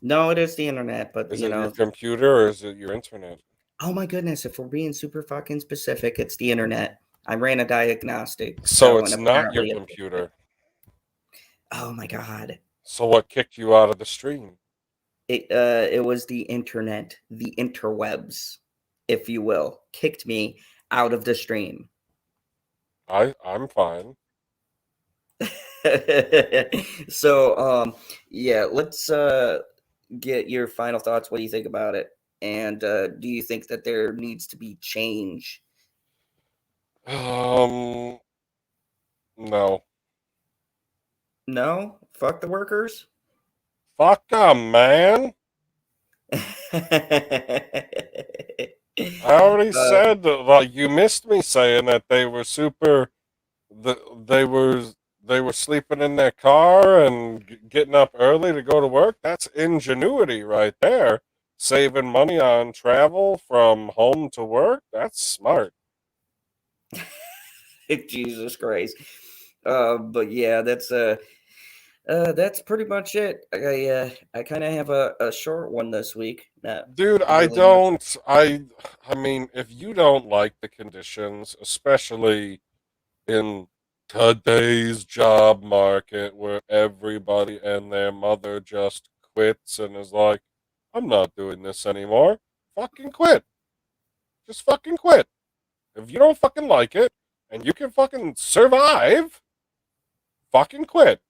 No, it is the internet, but is it your computer or is it your internet? Oh my goodness, if we're being super fucking specific, it's the internet. I ran a diagnostic. So it's not your computer. Oh my god. So what kicked you out of the stream? It was the internet, the interwebs, if you will, kicked me out of the stream. I'm fine. So yeah, let's get your final thoughts. What do you think about it? And do you think that there needs to be change? No. No? Fuck the workers? Fuck them, man. I already said that, like, you missed me saying that they were super. They were sleeping in their car and getting up early to go to work. That's ingenuity right there. Saving money on travel from home to work. That's smart. Jesus Christ. But yeah, that's pretty much it. I kind of have a short one this week. Dude, I don't. I mean, if you don't like the conditions, especially in today's job market where everybody and their mother just quits and is like, I'm not doing this anymore. Fucking quit. Just fucking quit. If you don't fucking like it and you can fucking survive, fucking quit.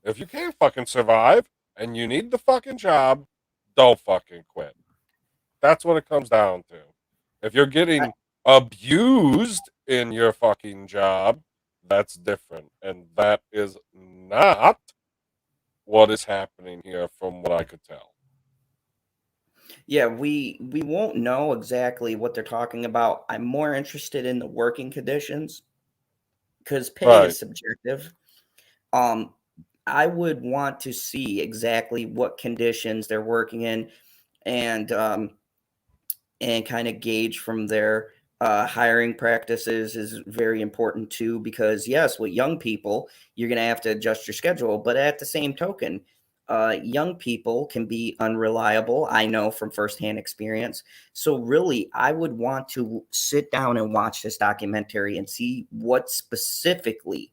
If you can't fucking survive and you need the fucking job, don't fucking quit. That's what it comes down to. If you're getting abused in your fucking job, that's different. And that is not what is happening here from what I could tell. Yeah, we won't know exactly what they're talking about. I'm more interested in the working conditions because pay is subjective. I would want to see exactly what conditions they're working in and kind of gauge from their hiring practices is very important too, because yes, with young people, you're going to have to adjust your schedule. But at the same token, young people can be unreliable. I know from firsthand experience. So really, I would want to sit down and watch this documentary and see what specifically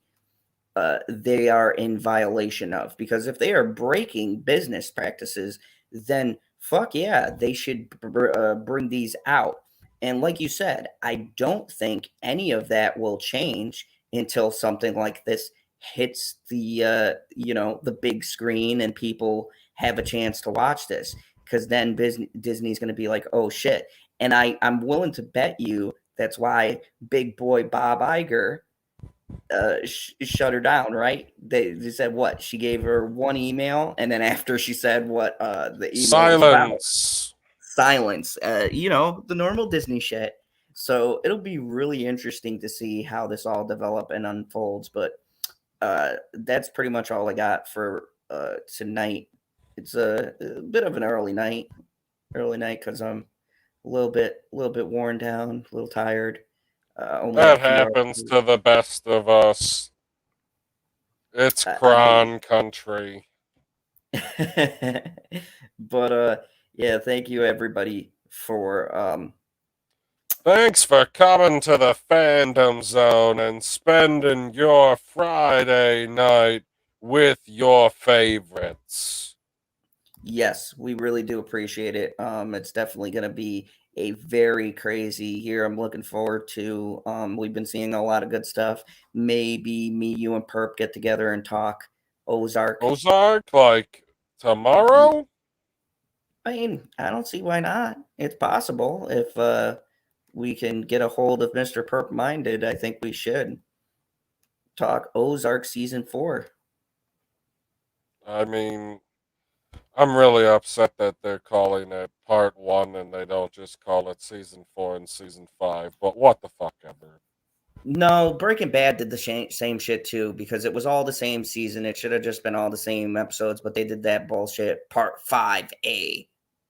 they are in violation of. Because if they are breaking business practices, then fuck yeah, they should bring these out. And like you said, I don't think any of that will change until something like this hits the the big screen and people have a chance to watch this, because then Disney's going to be like, oh shit. And I'm willing to bet you that's why big boy Bob Iger shut her down, right? They said what? She gave her one email, and then after she said what the email was silence. The normal Disney shit. So it'll be really interesting to see how this all develop and unfolds. But that's pretty much all I got for tonight. It's a bit of an early night because I'm a little bit worn down, a little tired. That happens to the best of us. It's Kron country. But yeah, thank you everybody for thanks for coming to the Fandom Zone and spending your Friday night with your favorites. Yes, we really do appreciate it. It's definitely going to be a very crazy year. I'm looking forward to. We've been seeing a lot of good stuff. Maybe me, you, and Perp get together and talk Ozark. Like tomorrow? I mean, I don't see why not. It's possible if we can get a hold of Mr. PurpMinded. I think we should talk Ozark season 4. I mean, I'm really upset that they're calling it part 1 and they don't just call it season 4 and season 5, but what the fuck ever. No, Breaking Bad did the same shit too, because it was all the same season. It should have just been all the same episodes, but they did that bullshit. Part 5A,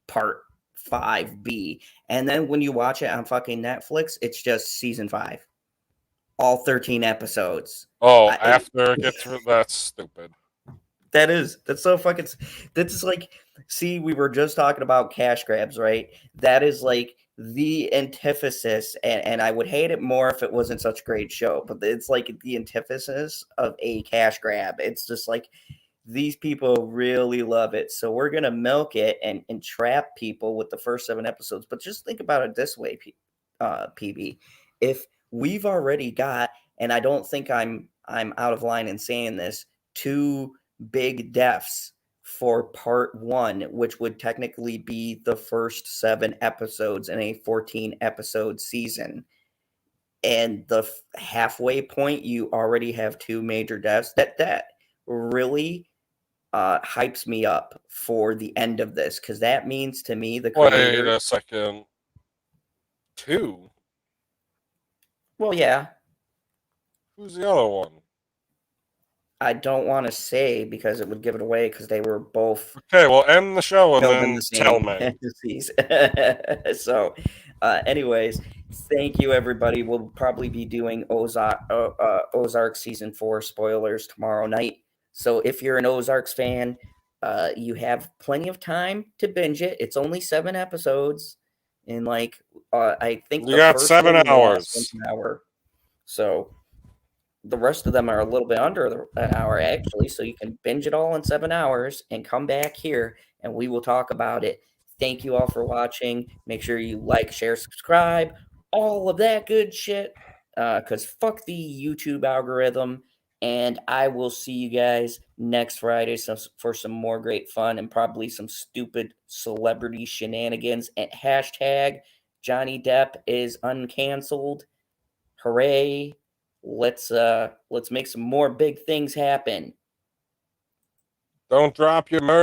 part 5B. And then when you watch it on fucking Netflix, it's just season 5. All 13 episodes. Oh, after it gets that's stupid. That's so fucking, that's like, see, we were just talking about cash grabs, right? That is like the antithesis, and I would hate it more if it wasn't such a great show, but it's like the antithesis of a cash grab. It's just like, these people really love it, so we're gonna milk it and trap people with the first 7 episodes. But just think about it this way, PB. If we've already got, and I don't think I'm out of line in saying this, 2 big deaths for part 1, which would technically be the first 7 episodes in a 14 episode season, and the halfway point you already have 2 major deaths, that really hypes me up for the end of this, because that means to me the creator. Wait a second. 2? Well, yeah. Who's the other one? I don't want to say because it would give it away, because they were both. Okay, well, end the show and then tell me. So, anyways, thank you, everybody. We'll probably be doing Ozark season 4 spoilers tomorrow night. So if you're an Ozarks fan, you have plenty of time to binge it. It's only 7 episodes, and like I think you got 7 hours. An hour. So the rest of them are a little bit under an hour, actually. So you can binge it all in 7 hours and come back here, and we will talk about it. Thank you all for watching. Make sure you like, share, subscribe, all of that good shit. Because fuck the YouTube algorithm. And I will see you guys next Friday for some more great fun and probably some stupid celebrity shenanigans. And hashtag Johnny Depp is uncanceled. Hooray. Let's make some more big things happen. Don't drop your murder.